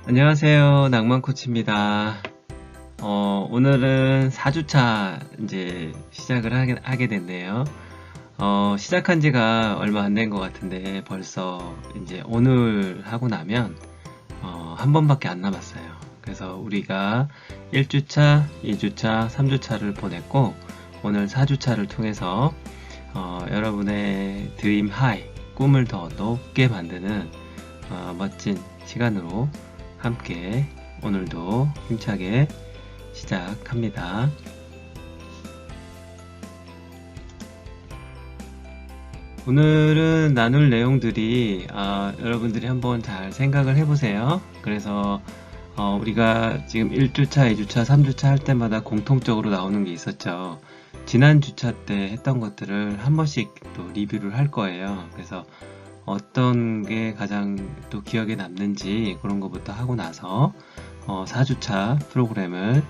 안녕하세요. 낭만 코치입니다. 오늘은 4주차 이제 시작을 하게 됐네요. 시작한 지가 얼마 안 된 것 같은데 벌써 이제 오늘 하고 나면 한 번밖에 안 남았어요. 그래서 우리가 1주차, 2주차, 3주차를 보냈고 오늘 4주차를 통해서 여러분의 드림 하이, 꿈을 더 높게 만드는 멋진 시간으로 함께 오늘도 힘차게 시작합니다. 오늘은 나눌 내용들이 여러분들이 한번 잘 생각을 해보세요. 그래서 우리가 지금 1주차, 2주차, 3주차 할 때마다 공통적으로 나오는 게 있었죠. 지난 주차 때 했던 것들을 한 번씩 또 리뷰를 할 거예요. 그래서 어떤 게 가장 또 기억에 남는지 그런 것부터 하고 나서 4주차 프로그램을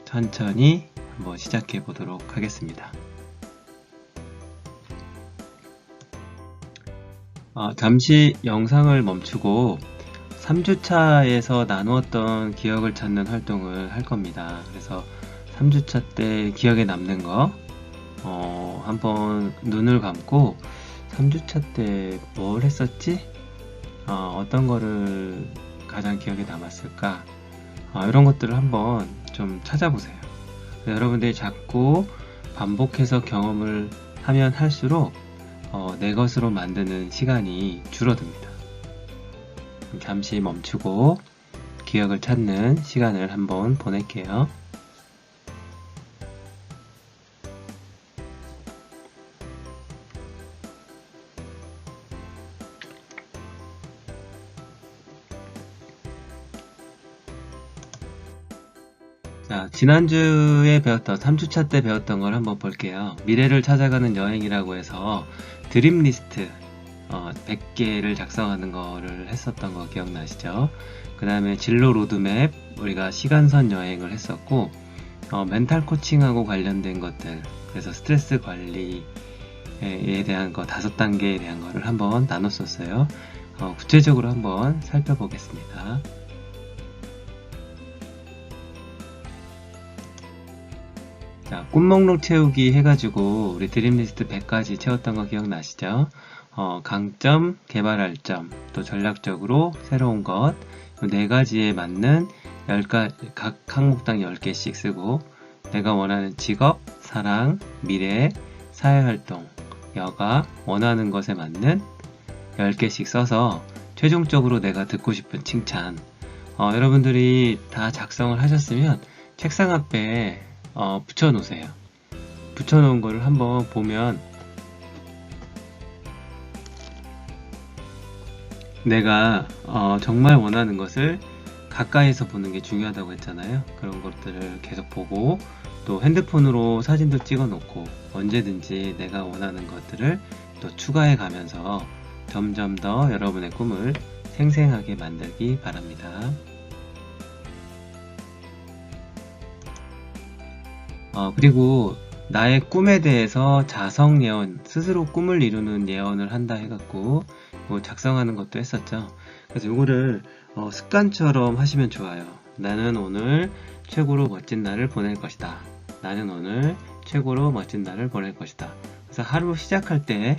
천천히 한번 시작해 보도록 하겠습니다. 잠시 영상을 멈추고 3주차에서 나누었던 기억을 찾는 활동을 할 겁니다. 그래서 3주차 때 기억에 남는 거 한번 눈을 감고 3주차 때 뭘 했었지? 어떤 거를 가장 기억에 남았을까? 이런 것들을 한번 좀 찾아보세요. 여러분들이 자꾸 반복해서 경험을 하면 할수록 내 것으로 만드는 시간이 줄어듭니다. 잠시 멈추고 기억을 찾는 시간을 한번 보낼게요. 자, 지난주에 배웠던 3주차 때 배웠던 걸 한번 볼게요. 미래를 찾아가는 여행이라고 해서 드림 리스트 100개를 작성하는 거를 했었던 거 기억나시죠? 그 다음에 진로 로드맵 우리가 시간선 여행을 했었고 멘탈 코칭하고 관련된 것들, 그래서 스트레스 관리에 대한 거 5단계에 대한 거를 한번 나눴었어요. 구체적으로 한번 살펴보겠습니다. 자, 꿈목록 채우기 해가지고 우리 드림리스트 100까지 채웠던 거 기억나시죠? 강점, 개발할 점, 또 전략적으로 새로운 것, 이 4가지에 맞는 각 항목당 10개씩 쓰고, 내가 원하는 직업, 사랑, 미래, 사회활동, 여가, 원하는 것에 맞는 10개씩 써서 최종적으로 내가 듣고 싶은 칭찬. 여러분들이 다 작성을 하셨으면 책상 앞에 붙여놓으세요. 붙여놓은 거를 한번 보면 내가 정말 원하는 것을 가까이서 보는 게 중요하다고 했잖아요. 그런 것들을 계속 보고 또 핸드폰으로 사진도 찍어 놓고 언제든지 내가 원하는 것들을 또 추가해 가면서 점점 더 여러분의 꿈을 생생하게 만들기 바랍니다. 그리고 나의 꿈에 대해서 자성 예언, 스스로 꿈을 이루는 예언을 한다 해갖고 작성하는 것도 했었죠. 그래서 이거를 습관처럼 하시면 좋아요. 나는 오늘 최고로 멋진 날을 보낼 것이다. 나는 오늘 최고로 멋진 날을 보낼 것이다. 그래서 하루 시작할 때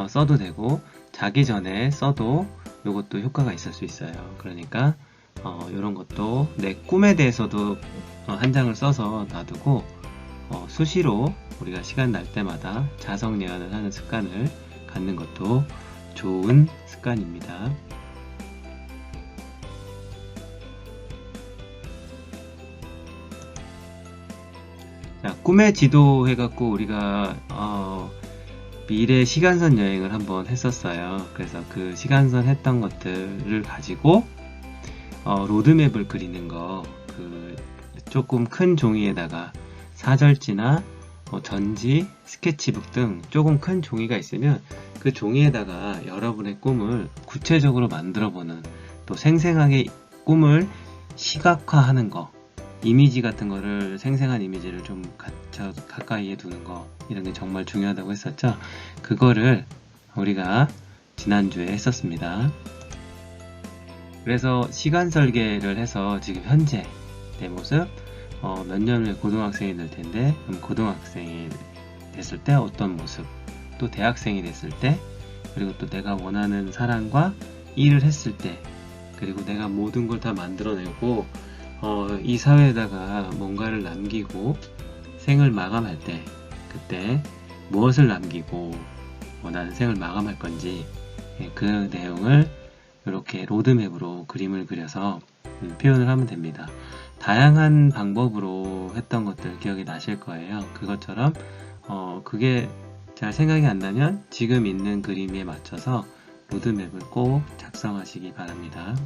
써도 되고 자기 전에 써도 이것도 효과가 있을 수 있어요. 그러니까 이런 것도 내 꿈에 대해서도 한 장을 써서 놔두고 수시로 우리가 시간 날 때마다 자성 예언을 하는 습관을 갖는 것도 좋은 습관입니다. 자, 꿈의 지도 해갖고 우리가 미래 시간선 여행을 한번 했었어요. 그래서 그 시간선 했던 것들을 가지고 로드맵을 그리는 거, 조금 큰 종이에다가 사절지나 전지, 스케치북 등 조금 큰 종이가 있으면 그 종이에다가 여러분의 꿈을 구체적으로 만들어보는, 또 생생하게 꿈을 시각화하는 거, 이미지 같은 거를, 생생한 이미지를 좀 가까이에 두는 거, 이런 게 정말 중요하다고 했었죠. 그거를 우리가 지난주에 했었습니다. 그래서 시간 설계를 해서 지금 현재 내 모습, 몇 년 후에 고등학생이 될 텐데, 그럼 고등학생이 됐을 때 어떤 모습, 또 대학생이 됐을 때, 그리고 또 내가 원하는 사람과 일을 했을 때, 그리고 내가 모든 걸 다 만들어내고 이 사회에다가 뭔가를 남기고 생을 마감할 때, 그때 무엇을 남기고 나는 생을 마감할 건지, 그 내용을 이렇게 로드맵으로 그림을 그려서 표현을 하면 됩니다. 다양한 방법으로 했던 것들 기억이 나실 거예요. 그것처럼 그게 잘 생각이 안 나면 지금 있는 그림에 맞춰서 로드맵을 꼭 작성하시기 바랍니다.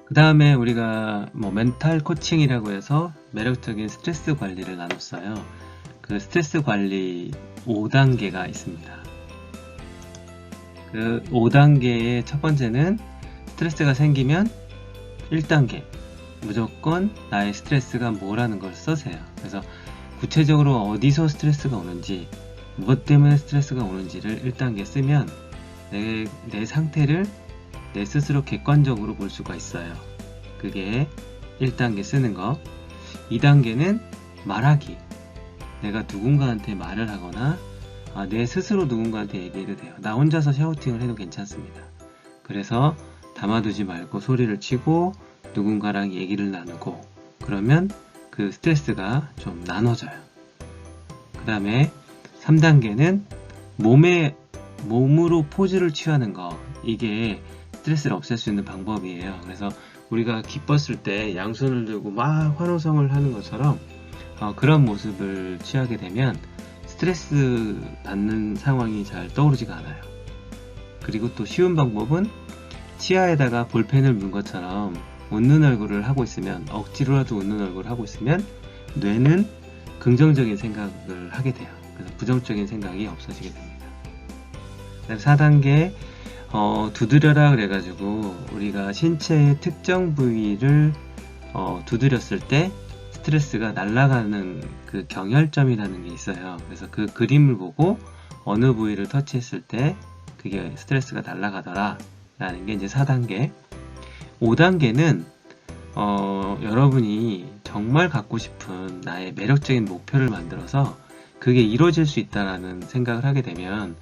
그 다음에 우리가 멘탈 코칭이라고 해서 매력적인 스트레스 관리를 나눴어요. 그 스트레스 관리 5단계가 있습니다. 그 5단계의 첫 번째는 스트레스가 생기면 1단계 무조건 나의 스트레스가 뭐라는 걸 써세요. 그래서 구체적으로 어디서 스트레스가 오는지, 무엇 때문에 스트레스가 오는지를 1단계 쓰면 내 상태를 내 스스로 객관적으로 볼 수가 있어요. 그게 1단계 쓰는 거. 2단계는 말하기. 내가 누군가한테 말을 하거나 내 스스로 누군가한테 얘기해도 돼요. 나 혼자서 샤우팅을 해도 괜찮습니다. 그래서 담아두지 말고 소리를 치고 누군가랑 얘기를 나누고, 그러면 그 스트레스가 좀 나눠져요. 그 다음에 3단계는 몸으로 포즈를 취하는 거. 이게 스트레스를 없앨 수 있는 방법이에요. 그래서 우리가 기뻤을 때 양손을 들고 막 환호성을 하는 것처럼 그런 모습을 취하게 되면 스트레스 받는 상황이 잘 떠오르지가 않아요. 그리고 또 쉬운 방법은 치아에다가 볼펜을 문 것처럼 웃는 얼굴을 하고 있으면, 억지로라도 웃는 얼굴을 하고 있으면 뇌는 긍정적인 생각을 하게 돼요. 그래서 부정적인 생각이 없어지게 됩니다. 4단계 두드려라 그래가지고 우리가 신체의 특정 부위를 두드렸을 때 스트레스가 날아가는 그 경혈점이라는 게 있어요. 그래서 그 그림을 보고 어느 부위를 터치했을 때 그게 스트레스가 날아가더라 라는 게 이제 4단계. 5단계는 여러분이 정말 갖고 싶은 나의 매력적인 목표를 만들어서 그게 이루어질 수 있다라는 생각을 하게 되면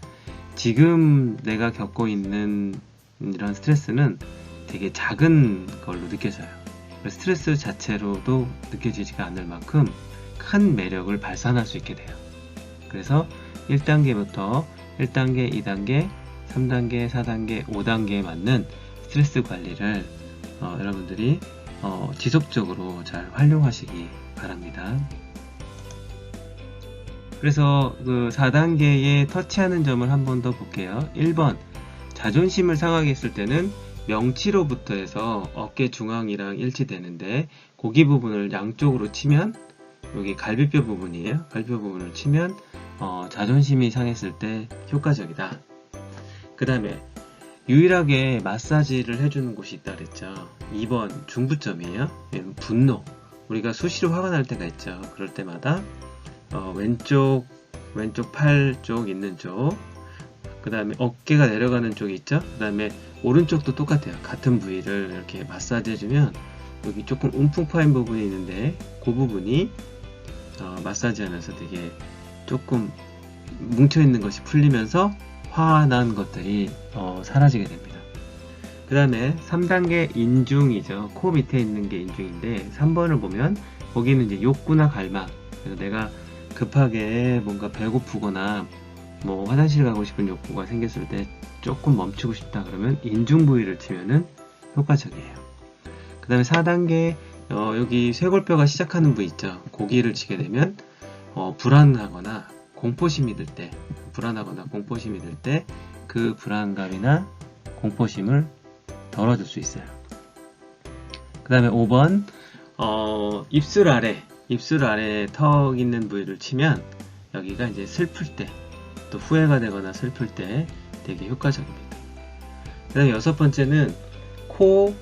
지금 내가 겪고 있는 이런 스트레스는 되게 작은 걸로 느껴져요. 스트레스 자체로도 느껴지지가 않을 만큼 큰 매력을 발산할 수 있게 돼요. 그래서 1단계부터 1단계, 2단계, 3단계, 4단계, 5단계에 맞는 스트레스 관리를 여러분들이 지속적으로 잘 활용하시기 바랍니다. 그래서 그 4단계에 터치하는 점을 한 번 더 볼게요. 1번, 자존심을 상하게 했을 때는 명치로부터 해서 어깨 중앙이랑 일치되는데 고기 부분을 양쪽으로 치면, 여기 갈비뼈 부분이에요. 갈비뼈 부분을 치면 자존심이 상했을 때 효과적이다. 그 다음에 유일하게 마사지를 해주는 곳이 있다 그랬죠. 2번 중부점이에요. 분노. 우리가 수시로 화가 날 때가 있죠. 그럴 때마다 왼쪽 팔 쪽 있는 쪽, 그 다음에 어깨가 내려가는 쪽이 있죠. 그 다음에 오른쪽도 똑같아요. 같은 부위를 이렇게 마사지 해주면 여기 조금 움푹 파인 부분이 있는데 그 부분이 마사지 하면서 되게 조금 뭉쳐있는 것이 풀리면서 화난 것들이 사라지게 됩니다. 그 다음에 3단계 인중이죠. 코 밑에 있는 게 인중인데 3번을 보면 거기는 이제 욕구나 갈망. 그래서 내가 급하게 뭔가 배고프거나 뭐 화장실 가고 싶은 욕구가 생겼을 때 조금 멈추고 싶다 그러면 인중 부위를 치면은 효과적이에요. 그 다음에 4단계 여기 쇄골뼈가 시작하는 부위 있죠. 고기를 치게 되면 불안하거나 공포심이 들 때, 그 불안감이나 공포심을 덜어줄 수 있어요. 그 다음에 5번 입술 아래 턱 있는 부위를 치면 여기가 이제 슬플 때, 또 후회가 되거나 슬플 때 되게 효과적입니다. 그 다음에 6번째는 코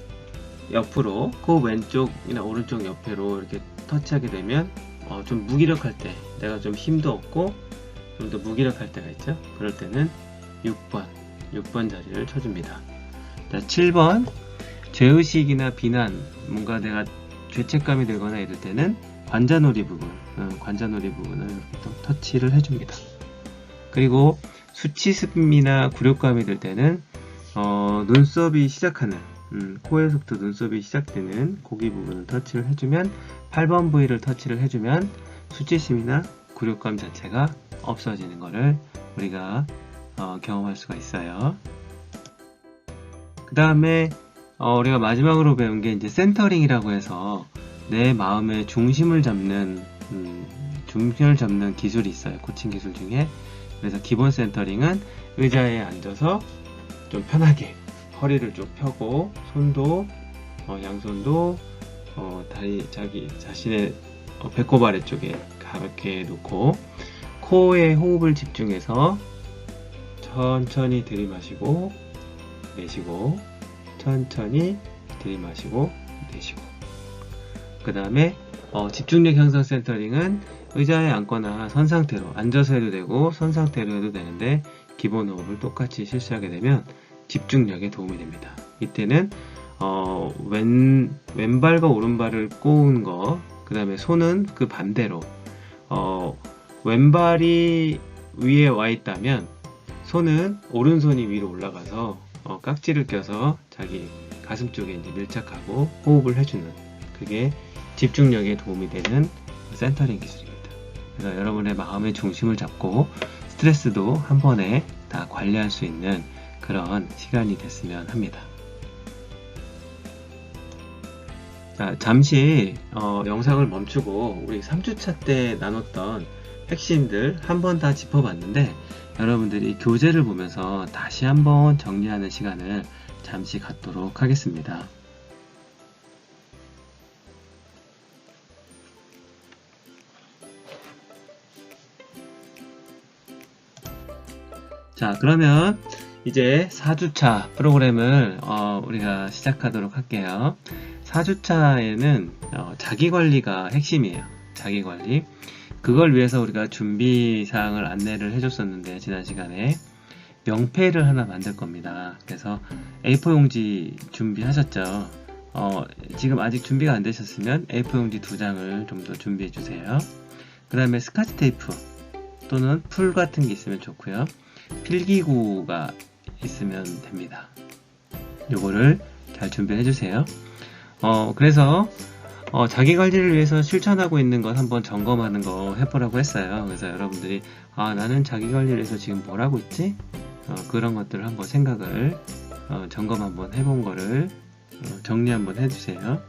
옆으로, 코 왼쪽이나 오른쪽 옆으로 이렇게 터치하게 되면 좀 무기력할 때, 내가 좀 힘도 없고 좀 더 무기력할 때가 있죠. 그럴 때는 6번 자리를 쳐줍니다. 자, 7번 죄의식이나 비난, 뭔가 내가 죄책감이 들거나 이럴 때는 관자놀이 부분, 관자놀이 부분을 이렇게 또 터치를 해줍니다. 그리고 수치심이나 굴욕감이 들 때는 눈썹이 시작하는, 코에서부터 눈썹이 시작되는 고기 부분을 터치를 해주면, 8번 부위를 터치를 해주면 수치심이나 굴욕감 자체가 없어지는 것을 우리가 경험할 수가 있어요. 그 다음에 우리가 마지막으로 배운 게 이제 센터링이라고 해서 내 마음의 중심을 잡는 기술이 있어요. 코칭 기술 중에. 그래서 기본 센터링은 의자에 앉아서 좀 편하게 허리를 쭉 펴고, 손도 양손도 다리 자신의 배꼽 아래쪽에 가볍게 놓고, 코에 호흡을 집중해서 천천히 들이마시고 내쉬고, 천천히 들이마시고 내쉬고. 그 다음에 집중력 향상 센터링은 의자에 앉거나 선 상태로 앉아서 해도 되고 선 상태로 해도 되는데, 기본 호흡을 똑같이 실시하게 되면 집중력에 도움이 됩니다. 이때는 왼발과 오른발을 꼬은 거, 그 다음에 손은 그 반대로, 왼발이 위에 와 있다면 손은 오른손이 위로 올라가서 깍지를 껴서 자기 가슴 쪽에 이제 밀착하고 호흡을 해주는, 그게 집중력에 도움이 되는 센터링 기술입니다. 그래서 여러분의 마음의 중심을 잡고 스트레스도 한 번에 다 관리할 수 있는 그런 시간이 됐으면 합니다. 자, 잠시 영상을 멈추고 우리 3주차 때 나눴던 핵심들 한번 다 짚어봤는데, 여러분들이 교재를 보면서 다시 한번 정리하는 시간을 잠시 갖도록 하겠습니다. 자, 그러면 이제 4주차 프로그램을 우리가 시작하도록 할게요. 4주차에는 자기관리가 핵심이에요. 자기관리. 그걸 위해서 우리가 준비사항을 안내를 해줬었는데, 지난 시간에 명패를 하나 만들 겁니다. 그래서 A4 용지 준비하셨죠? 지금 아직 준비가 안 되셨으면 A4 용지 2장을 좀 더 준비해 주세요. 그 다음에 스카치 테이프 또는 풀 같은 게 있으면 좋고요. 필기구가 있으면 됩니다. 요거를 잘 준비해 주세요. 그래서 자기관리를 위해서 실천하고 있는 것 한번 점검하는 거 해보라고 했어요. 그래서 여러분들이 나는 자기관리를 위해서 지금 뭘 하고 있지? 그런 것들을 한번 생각을 점검 한번 해본 거를 정리 한번 해주세요.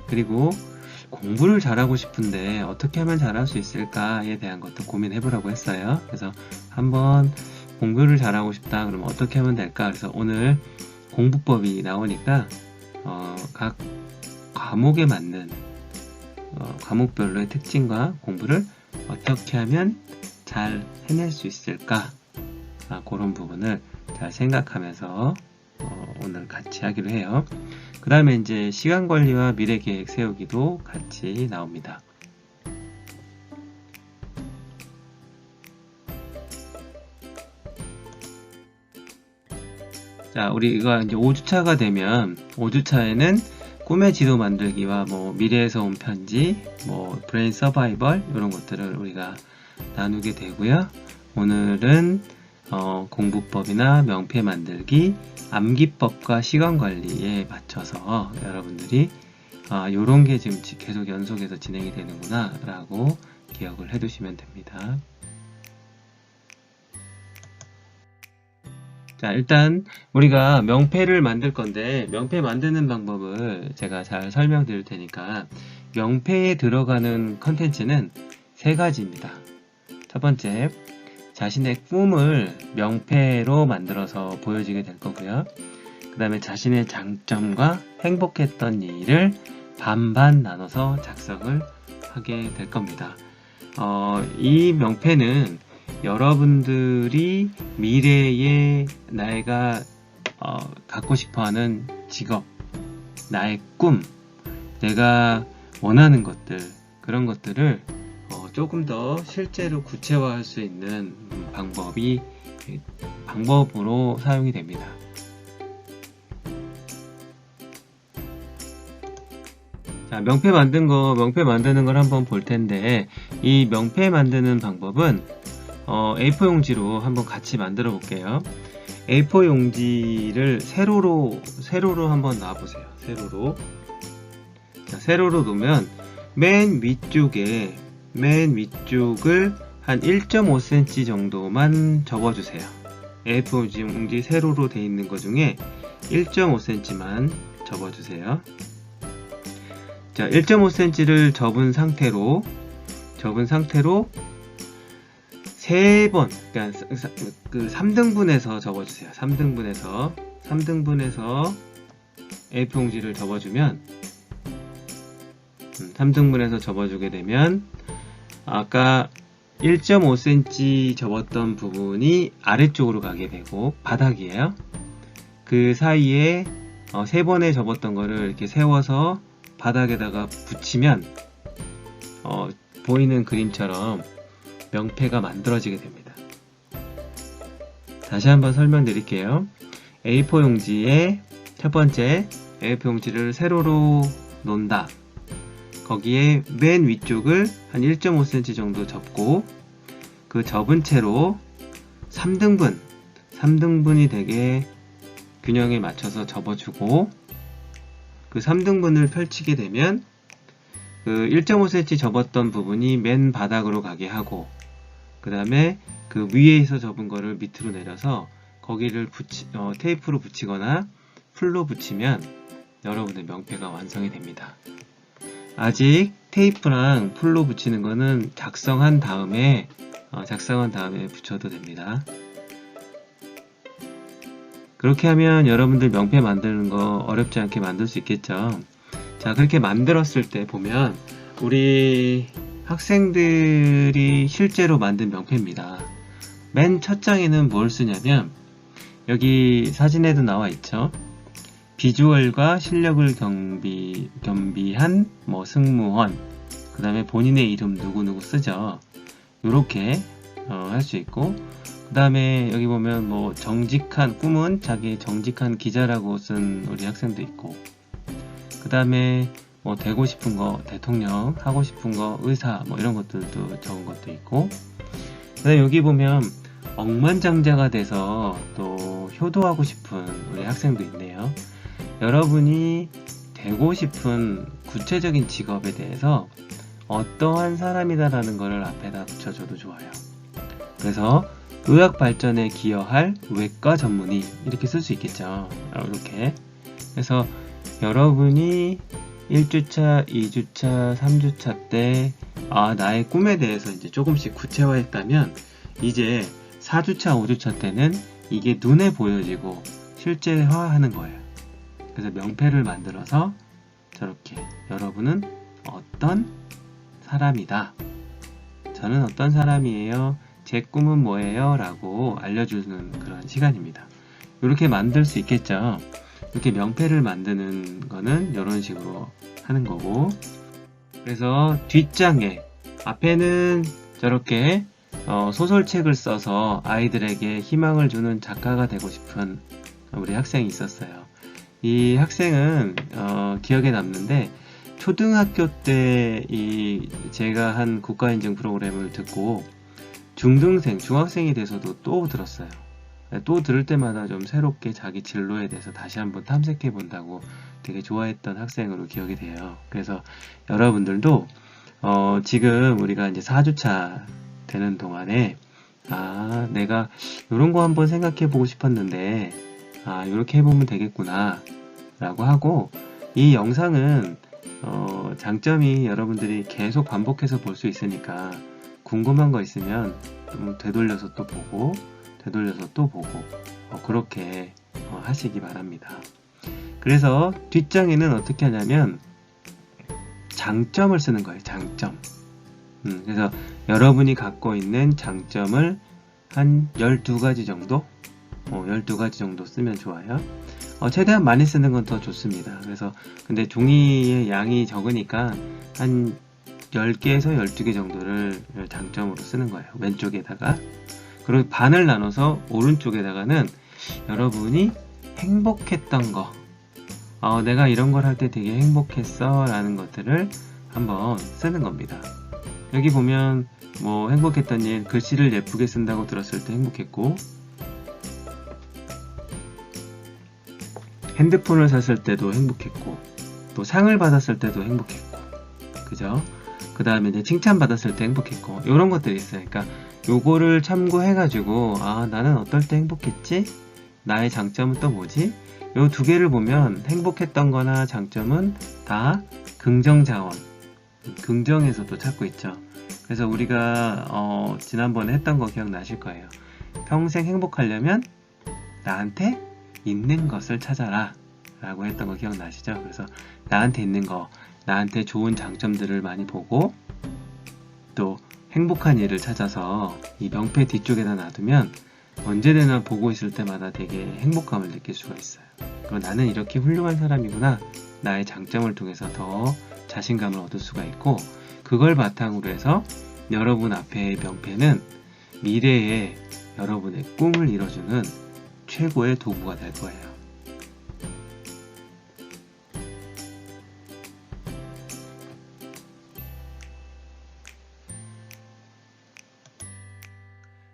그리고 공부를 잘하고 싶은데 어떻게 하면 잘할 수 있을까에 대한 것도 고민해보라고 했어요. 그래서 한번 공부를 잘하고 싶다 그러면 어떻게 하면 될까? 그래서 오늘 공부법이 나오니까 각 과목에 맞는 과목별로의 특징과 공부를 어떻게 하면 잘 해낼 수 있을까, 그런 부분을 잘 생각하면서 오늘 같이 하기로 해요. 그 다음에 이제 시간관리와 미래계획 세우기도 같이 나옵니다. 자, 우리가 이제 5주차가 되면 5주차에는 꿈의 지도 만들기와 미래에서 온 편지, 브레인 서바이벌 이런 것들을 우리가 나누게 되고요. 오늘은 공부법이나 명패 만들기, 암기법과 시간관리에 맞춰서 여러분들이 요런 게 지금 계속 연속해서 진행이 되는구나 라고 기억을 해두시면 됩니다. 자, 일단 우리가 명패를 만들 건데, 명패 만드는 방법을 제가 잘 설명드릴 테니까, 명패에 들어가는 컨텐츠는 3가지입니다. 첫 번째, 자신의 꿈을 명패로 만들어서 보여지게 될 거고요. 그 다음에 자신의 장점과 행복했던 일을 반반 나눠서 작성을 하게 될 겁니다. 이 명패는 여러분들이 미래에 내가 갖고 싶어하는 직업, 나의 꿈, 내가 원하는 것들, 그런 것들을 조금 더 실제로 구체화할 수 있는 방법으로 사용이 됩니다. 자, 명패 만드는 걸 한번 볼 텐데, 이 명패 만드는 방법은 A4 용지로 한번 같이 만들어 볼게요. A4 용지를 세로로 한번 놔보세요. 세로로 놓으면 맨 위쪽을 한 1.5cm 정도만 접어주세요. A4 용지 세로로 되어 있는 것 중에 1.5cm만 접어주세요. 자, 1.5cm를 접은 상태로 3번, 그러니까 그 3등분해서 접어주세요. 3등분해서 A4 용지를 접어주면 3등분해서 접어주게 되면 아까 1.5cm 접었던 부분이 아래쪽으로 가게 되고 바닥이에요. 그 사이에 3번에 접었던 거를 이렇게 세워서 바닥에다가 붙이면 보이는 그림처럼 명패가 만들어지게 됩니다. 다시 한번 설명드릴게요. A4 용지에 첫 번째 A4 용지를 세로로 놓는다. 거기에 맨 위쪽을 한 1.5cm 정도 접고 그 접은 채로 3등분이 되게 균형에 맞춰서 접어주고 그 3등분을 펼치게 되면 그 1.5cm 접었던 부분이 맨 바닥으로 가게 하고 그 다음에 그 위에서 접은 거를 밑으로 내려서 거기를 테이프로 붙이거나 풀로 붙이면 여러분의 명패가 완성이 됩니다. 아직 테이프랑 풀로 붙이는 거는 작성한 다음에 붙여도 됩니다. 그렇게 하면 여러분들 명패 만드는 거 어렵지 않게 만들 수 있겠죠. 자, 그렇게 만들었을 때 보면 우리 학생들이 실제로 만든 명패입니다. 맨 첫 장에는 뭘 쓰냐면 여기 사진에도 나와 있죠. 비주얼과 실력을 겸비한 승무원, 그 다음에 본인의 이름 누구누구 쓰죠. 요렇게 할 수 있고, 그 다음에 여기 보면 정직한 꿈은 자기 정직한 기자라고 쓴 우리 학생도 있고, 그 다음에 되고 싶은 거 대통령, 하고 싶은 거 의사, 이런 것들도 적은 것도 있고, 그 다음에 여기 보면 억만장자가 돼서 또 효도하고 싶은 우리 학생도 있네요. 여러분이 되고 싶은 구체적인 직업에 대해서 어떠한 사람이다라는 것을 앞에다 붙여줘도 좋아요. 그래서 의학 발전에 기여할 외과 전문의 이렇게 쓸 수 있겠죠. 이렇게. 그래서 여러분이 1주차, 2주차, 3주차 때 나의 꿈에 대해서 이제 조금씩 구체화했다면 이제 4주차, 5주차 때는 이게 눈에 보여지고 실제화하는 거예요. 그래서 명패를 만들어서 저렇게 여러분은 어떤 사람이다. 저는 어떤 사람이에요. 제 꿈은 뭐예요? 라고 알려주는 그런 시간입니다. 이렇게 만들 수 있겠죠. 이렇게 명패를 만드는 거는 이런 식으로 하는 거고, 그래서 뒷장에 앞에는 저렇게 소설책을 써서 아이들에게 희망을 주는 작가가 되고 싶은 우리 학생이 있었어요. 이 학생은 기억에 남는데 초등학교 때 제가 한 국가인증 프로그램을 듣고 중학생이 돼서도 또 들었어요. 또 들을 때마다 좀 새롭게 자기 진로에 대해서 다시 한번 탐색해 본다고 되게 좋아했던 학생으로 기억이 돼요. 그래서 여러분들도 지금 우리가 이제 4주차 되는 동안에 내가 이런 거 한번 생각해 보고 싶었는데 이렇게 해보면 되겠구나 라고 하고, 이 영상은 장점이 여러분들이 계속 반복해서 볼 수 있으니까 궁금한 거 있으면 되돌려서 또 보고 그렇게 하시기 바랍니다. 그래서 뒷장에는 어떻게 하냐면 장점을 쓰는 거예요. 장점. 그래서 여러분이 갖고 있는 장점을 한 12가지 정도 12가지 정도 쓰면 좋아요. 최대한 많이 쓰는 건 더 좋습니다. 그래서 근데 종이의 양이 적으니까 한 10개에서 12개 정도를 장점으로 쓰는 거예요. 왼쪽에다가. 그리고 반을 나눠서 오른쪽에다가는 여러분이 행복했던 거, 내가 이런 걸 할 때 되게 행복했어 라는 것들을 한번 쓰는 겁니다. 여기 보면 뭐 행복했던 일, 글씨를 예쁘게 쓴다고 들었을 때 행복했고, 핸드폰을 샀을 때도 행복했고, 또 상을 받았을 때도 행복했고, 그죠? 그 다음에 이제 칭찬받았을 때 행복했고, 이런 것들이 있어요. 그러니까 요거를 참고해가지고 나는 어떨 때 행복했지? 나의 장점은 또 뭐지? 요 두 개를 보면 행복했던 거나 장점은 다 긍정 자원, 긍정에서도 찾고 있죠. 그래서 우리가 지난번에 했던 거 기억나실 거예요. 평생 행복하려면 나한테 있는 것을 찾아라 라고 했던 거 기억나시죠? 그래서 나한테 있는 거, 나한테 좋은 장점들을 많이 보고 또 행복한 일을 찾아서 이 명패 뒤쪽에다 놔두면 언제나 보고 있을 때마다 되게 행복감을 느낄 수가 있어요. 그리고 나는 이렇게 훌륭한 사람이구나, 나의 장점을 통해서 더 자신감을 얻을 수가 있고, 그걸 바탕으로 해서 여러분 앞에 명패는 미래에 여러분의 꿈을 이뤄주는 최고의 도구가 될 거예요.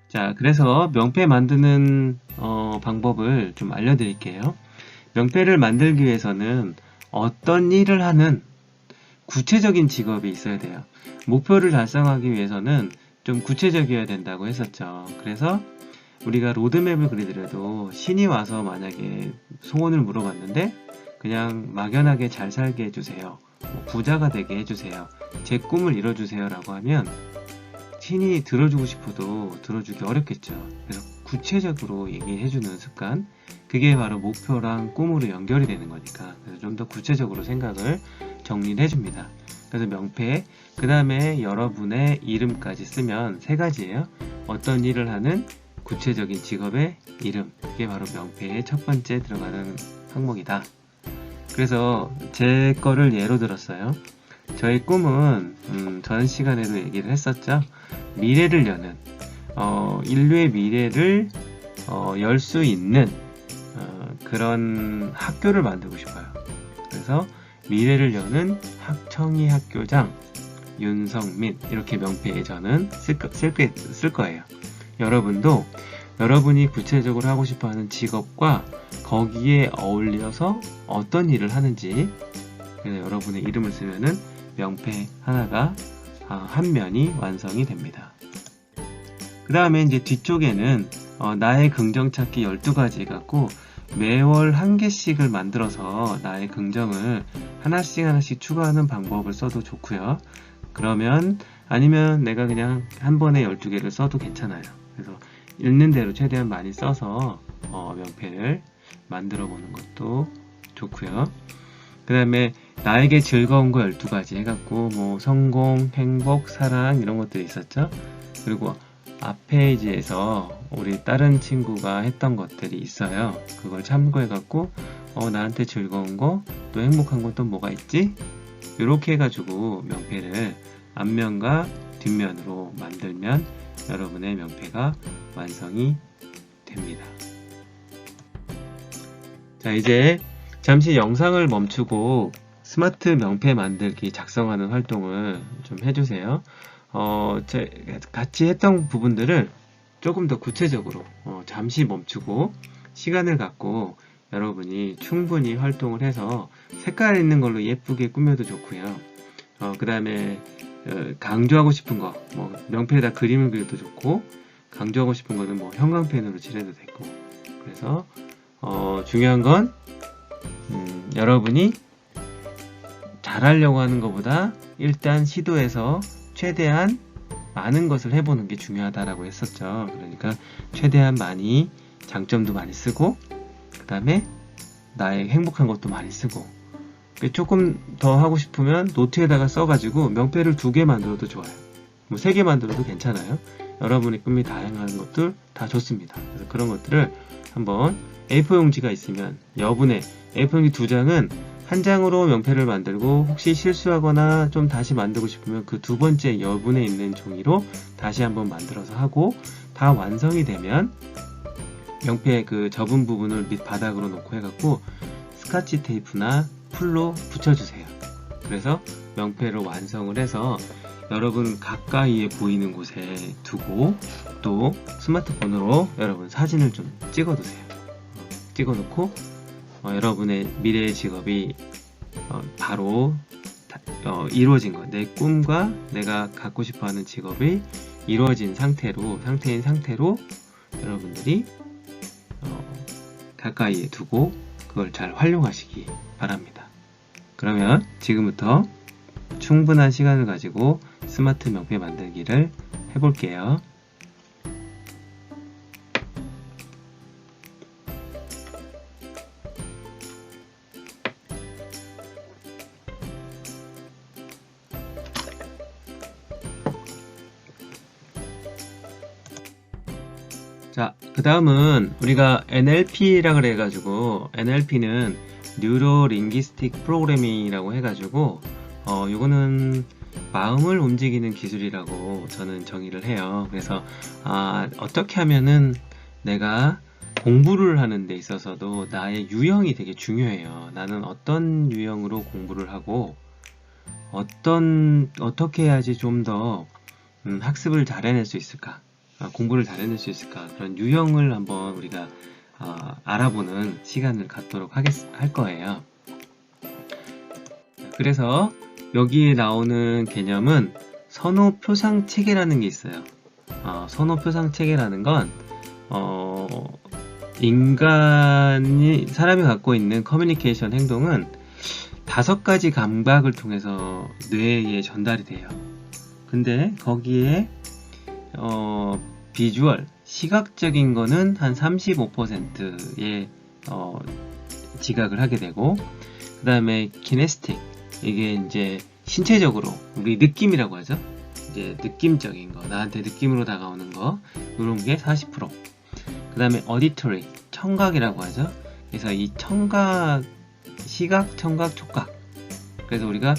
자, 그래서 명패 만드는 방법을 좀 알려드릴게요. 명패를 만들기 위해서는 어떤 일을 하는 구체적인 직업이 있어야 돼요. 목표를 달성하기 위해서는 좀 구체적이어야 된다고 했었죠. 그래서 우리가 로드맵을 그리더라도 신이 와서 만약에 소원을 물어봤는데 그냥 막연하게 잘 살게 해주세요, 부자가 되게 해주세요, 제 꿈을 이뤄주세요 라고 하면 신이 들어주고 싶어도 들어주기 어렵겠죠. 그래서 구체적으로 얘기해주는 습관, 그게 바로 목표랑 꿈으로 연결이 되는 거니까, 그래서 좀 더 구체적으로 생각을 정리를 해줍니다. 그래서 명패, 그 다음에 여러분의 이름까지 쓰면 세 가지예요. 어떤 일을 하는 구체적인 직업의 이름, 그게 바로 명패의 첫 번째 들어가는 항목이다. 그래서 제 거를 예로 들었어요. 저의 꿈은 전 시간에도 얘기를 했었죠. 미래를 여는, 인류의 미래를 열 수 있는 그런 학교를 만들고 싶어요. 그래서 미래를 여는 청이 학교장 윤성민, 이렇게 명패에 저는 쓸 거예요. 여러분도 여러분이 구체적으로 하고 싶어하는 직업과 거기에 어울려서 어떤 일을 하는지, 그래서 여러분의 이름을 쓰면은 명패 하나가 한 면이 완성이 됩니다. 그 다음에 이제 뒤쪽에는 나의 긍정찾기 12가지 갖고 매월 한 개씩을 만들어서 나의 긍정을 하나씩 추가하는 방법을 써도 좋고요. 그러면 아니면 내가 그냥 한 번에 12개를 써도 괜찮아요. 그래서 읽는 대로 최대한 많이 써서 명패를 만들어 보는 것도 좋고요. 그 다음에 나에게 즐거운 거 12가지 해갖고 뭐 성공, 행복, 사랑 이런 것들이 있었죠. 그리고 앞 페이지에서 우리 다른 친구가 했던 것들이 있어요. 그걸 참고해갖고 나한테 즐거운 거, 또 행복한 거 또 뭐가 있지? 이렇게 해가지고 명패를 앞면과 뒷면으로 만들면 여러분의 명패가 완성이 됩니다. 자, 이제 잠시 영상을 멈추고 스마트 명패 만들기 작성하는 활동을 좀 해주세요. 같이 했던 부분들을 조금 더 구체적으로 잠시 멈추고 시간을 갖고 여러분이 충분히 활동을 해서 색깔 있는 걸로 예쁘게 꾸며도 좋고요. 그 다음에 강조하고 싶은 거, 명패에다 그림을 그려도 좋고, 강조하고 싶은 거는 형광펜으로 칠해도 되고. 그래서 중요한 건 여러분이 잘하려고 하는 것보다 일단 시도해서 최대한 많은 것을 해보는 게 중요하다라고 했었죠. 그러니까 최대한 많이 장점도 많이 쓰고, 그 다음에 나의 행복한 것도 많이 쓰고, 조금 더 하고 싶으면 노트에다가 써가지고 명패를 2개 만들어도 좋아요. 3개 만들어도 괜찮아요. 여러분의 꿈이 다양한 것들 다 좋습니다. 그래서 그런 것들을 한번 A4 용지가 있으면 여분의 A4 용지 2장은 한 장으로 명패를 만들고, 혹시 실수하거나 좀 다시 만들고 싶으면 그 두 번째 여분에 있는 종이로 다시 한번 만들어서 하고, 다 완성이 되면 명패 그 접은 부분을 밑바닥으로 놓고 해갖고 스카치 테이프나 풀로 붙여주세요. 그래서 명패를 완성을 해서 여러분 가까이에 보이는 곳에 두고 또 스마트폰으로 여러분 사진을 좀 찍어두세요. 찍어놓고 여러분의 미래의 직업이 바로 이루어진 것, 내 꿈과 내가 갖고 싶어하는 직업이 이루어진 상태인 상태로 여러분들이 가까이에 두고 그걸 잘 활용하시기 바랍니다. 그러면 지금부터 충분한 시간을 가지고 스마트 명패 만들기를 해볼게요. 자, 그 다음은 우리가 NLP라 그래가지고 NLP는 Neuro Linguistic Programming이라고 해가지고 요거는 마음을 움직이는 기술이라고 저는 정의를 해요. 그래서 어떻게 하면은 내가 공부를 하는 데 있어서도 나의 유형이 되게 중요해요. 나는 어떤 유형으로 공부를 하고 어떻게 해야지 좀 더 학습을 잘 해낼 수 있을까, 공부를 잘 해낼 수 있을까, 그런 유형을 한번 우리가 알아보는 시간을 갖도록 할 거예요. 그래서 여기에 나오는 개념은 선호표상 체계라는 게 있어요. 선호표상 체계라는 건 사람이 갖고 있는 커뮤니케이션 행동은 5가지 감각을 통해서 뇌에 전달이 돼요. 근데 거기에 비주얼, 시각적인 거는 한 35%의 지각을 하게 되고, 그 다음에 키네스틱, 이게 이제 신체적으로 우리 느낌이라고 하죠. 이제 느낌적인 거, 나한테 느낌으로 다가오는 거, 이런 게 40%. 그 다음에 어디토리, 청각이라고 하죠. 그래서 이 청각, 시각, 청각, 촉각. 그래서 우리가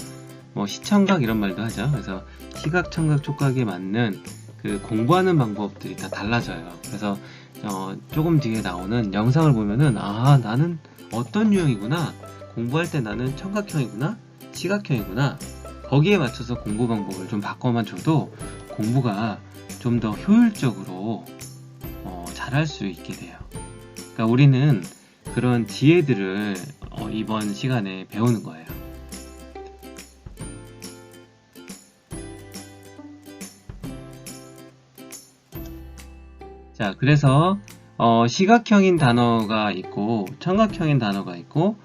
뭐 시청각 이런 말도 하죠. 그래서 시각, 청각, 촉각에 맞는 그 공부하는 방법들이 다 달라져요. 그래서 조금 뒤에 나오는 영상을 보면은 나는 어떤 유형이구나, 공부할 때 나는 청각형이구나, 시각형이구나, 거기에 맞춰서 공부 방법을 좀 바꿔만 줘도 공부가 좀 더 효율적으로 잘할 수 있게 돼요. 그러니까 우리는 그런 지혜들을 이번 시간에 배우는 거예요. 자, 그래서 시각형인 단어가 있고 청각형인 단어가 있고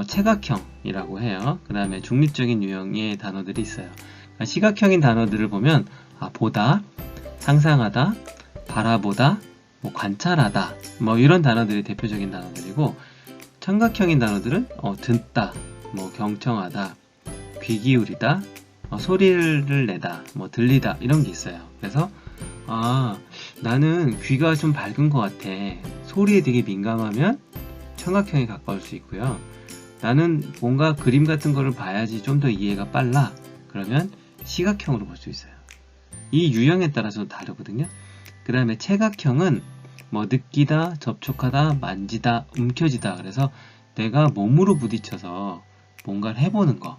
체각형이라고 해요. 그 다음에 중립적인 유형의 단어들이 있어요. 그러니까 시각형인 단어들을 보면 보다, 상상하다, 바라보다, 뭐 관찰하다, 뭐 이런 단어들이 대표적인 단어들이고, 청각형인 단어들은 듣다, 뭐 경청하다, 귀 기울이다, 소리를 내다, 뭐 들리다, 이런 게 있어요. 그래서 나는 귀가 좀 밝은 것 같아, 소리에 되게 민감하면 청각형에 가까울 수 있고요. 나는 뭔가 그림 같은 거를 봐야지 좀 더 이해가 빨라, 그러면 시각형으로 볼 수 있어요. 이 유형에 따라서 다르거든요. 그 다음에 체각형은 뭐 느끼다, 접촉하다, 만지다, 움켜쥐다. 그래서 내가 몸으로 부딪혀서 뭔가를 해보는 거,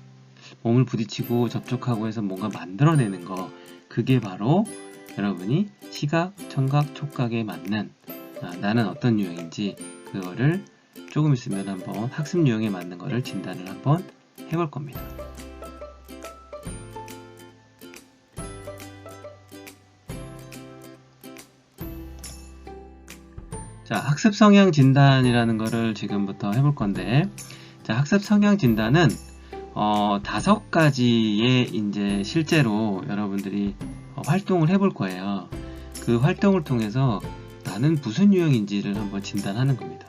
몸을 부딪히고 접촉하고 해서 뭔가 만들어내는 거, 그게 바로 여러분이 시각, 청각, 촉각에 맞는 나는 어떤 유형인지 그거를 조금 있으면 한번 학습 유형에 맞는 거를 진단을 한번 해볼 겁니다. 자, 학습 성향 진단이라는 거를 지금부터 해볼 건데, 자, 학습 성향 진단은 5가지의 이제 실제로 여러분들이 활동을 해볼 거예요. 그 활동을 통해서 나는 무슨 유형인지를 한번 진단하는 겁니다.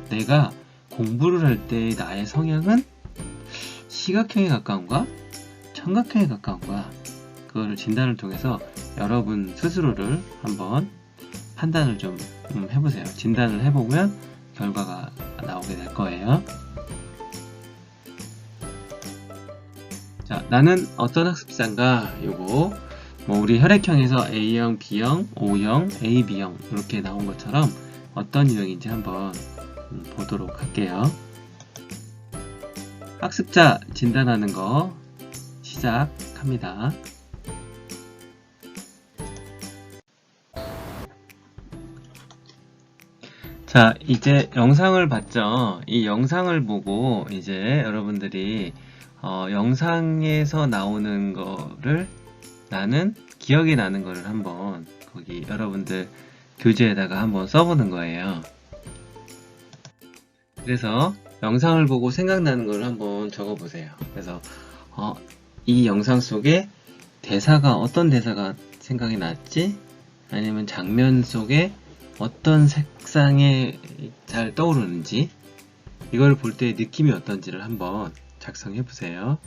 내가 공부를 할 때 나의 성향은 시각형에 가까운가, 청각형에 가까운가, 그거를 진단을 통해서 여러분 스스로를 한번 판단을 좀 해보세요. 진단을 해보면 결과가 나오게 될 거예요. 자, 나는 어떤 학습자인가, 요거 뭐 우리 혈액형에서 A형, B형, O형, AB형 이렇게 나온 것처럼 어떤 유형인지 한번 보도록 할게요. 학습자 진단하는 거 시작합니다. 자, 이제 영상을 봤죠? 이 영상을 보고 이제 여러분들이 영상에서 나오는 거를 나는 기억이 나는 거를 한번 거기 여러분들 교재에다가 한번 써보는 거예요. 그래서 영상을 보고 생각나는 걸 한번 적어보세요. 그래서 이 영상 속에 대사가 어떤 대사가 생각이 났지? 아니면 장면 속에 어떤 색상에 잘 떠오르는지 이걸 볼 때 느낌이 어떤지를 한번 작성해 보세요.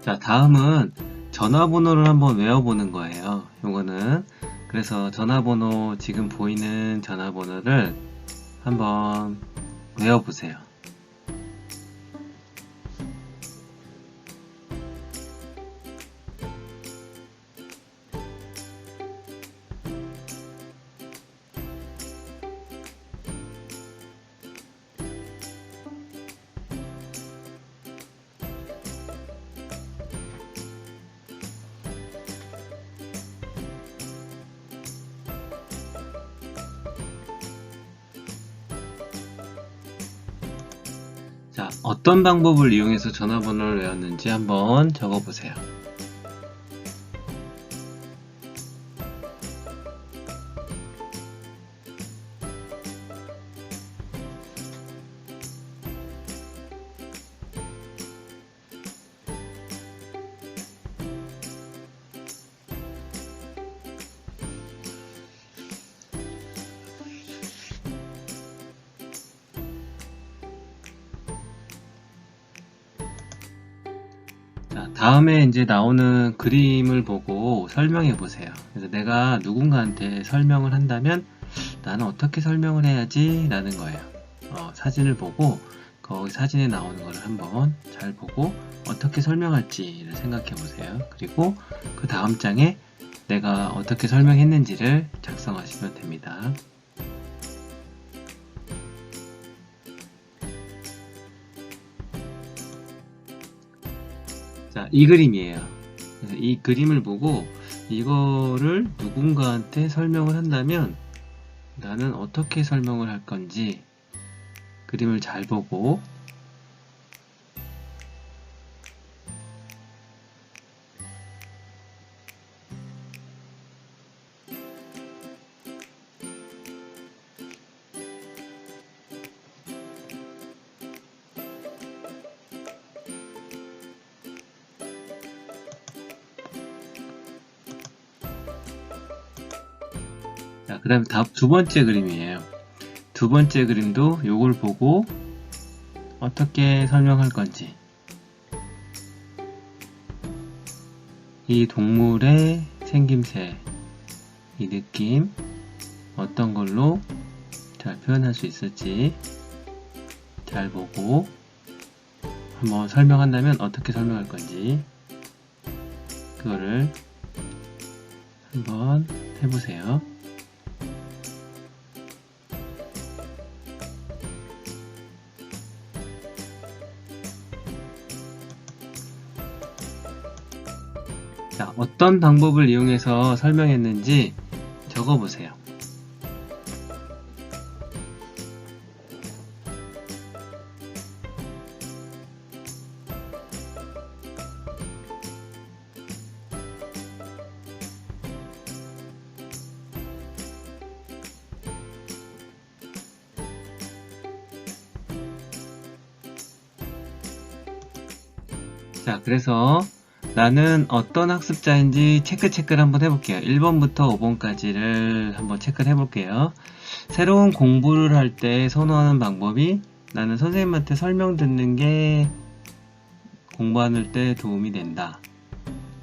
자, 다음은 전화번호를 한번 외워보는 거예요. 요거는 그래서 전화번호 지금 보이는 전화번호를 한번 외워보세요. 자, 어떤 방법을 이용해서 전화번호를 외웠는지 한번 적어보세요. 자, 다음에 이제 나오는 그림을 보고 설명해 보세요. 그래서 내가 누군가한테 설명을 한다면 나는 어떻게 설명을 해야지? 라는 거예요. 사진을 보고 거기 사진에 나오는 거를 한번 잘 보고 어떻게 설명할지를 생각해 보세요. 그리고 그 다음 장에 내가 어떻게 설명했는지를 작성하시면 됩니다. 자, 이 그림이에요. 그래서 이 그림을 보고 이거를 누군가한테 설명을 한다면 나는 어떻게 설명을 할 건지 그림을 잘 보고 자, 그 다음에 두 번째 그림이에요. 두 번째 그림도 요걸 보고 어떻게 설명할 건지 이 동물의 생김새, 이 느낌 어떤 걸로 잘 표현할 수 있을지 잘 보고 한번 설명한다면 어떻게 설명할 건지 그거를 한번 해보세요. 자, 어떤 방법을 이용해서 설명했는지 적어보세요. 자, 그래서 나는 어떤 학습자인지 체크를 한번 해볼게요. 1번부터 5번까지를 한번 체크를 해볼게요. 새로운 공부를 할 때 선호하는 방법이 나는 선생님한테 설명 듣는 게 공부하는 때 도움이 된다.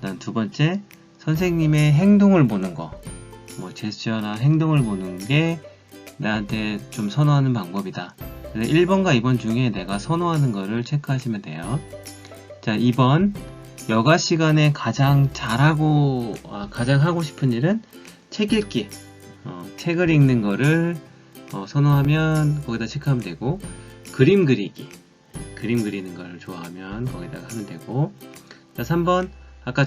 난 두 번째, 선생님의 행동을 보는 거, 뭐 제스처나 행동을 보는 게 나한테 좀 선호하는 방법이다. 그래서 1번과 2번 중에 내가 선호하는 거를 체크하시면 돼요. 자, 2번, 여가 시간에 가장 하고 싶은 일은 책 읽기. 책을 읽는 거를 선호하면 거기다 체크하면 되고, 그림 그리기. 그림 그리는 걸 좋아하면 거기다가 하면 되고. 자, 3번, 아까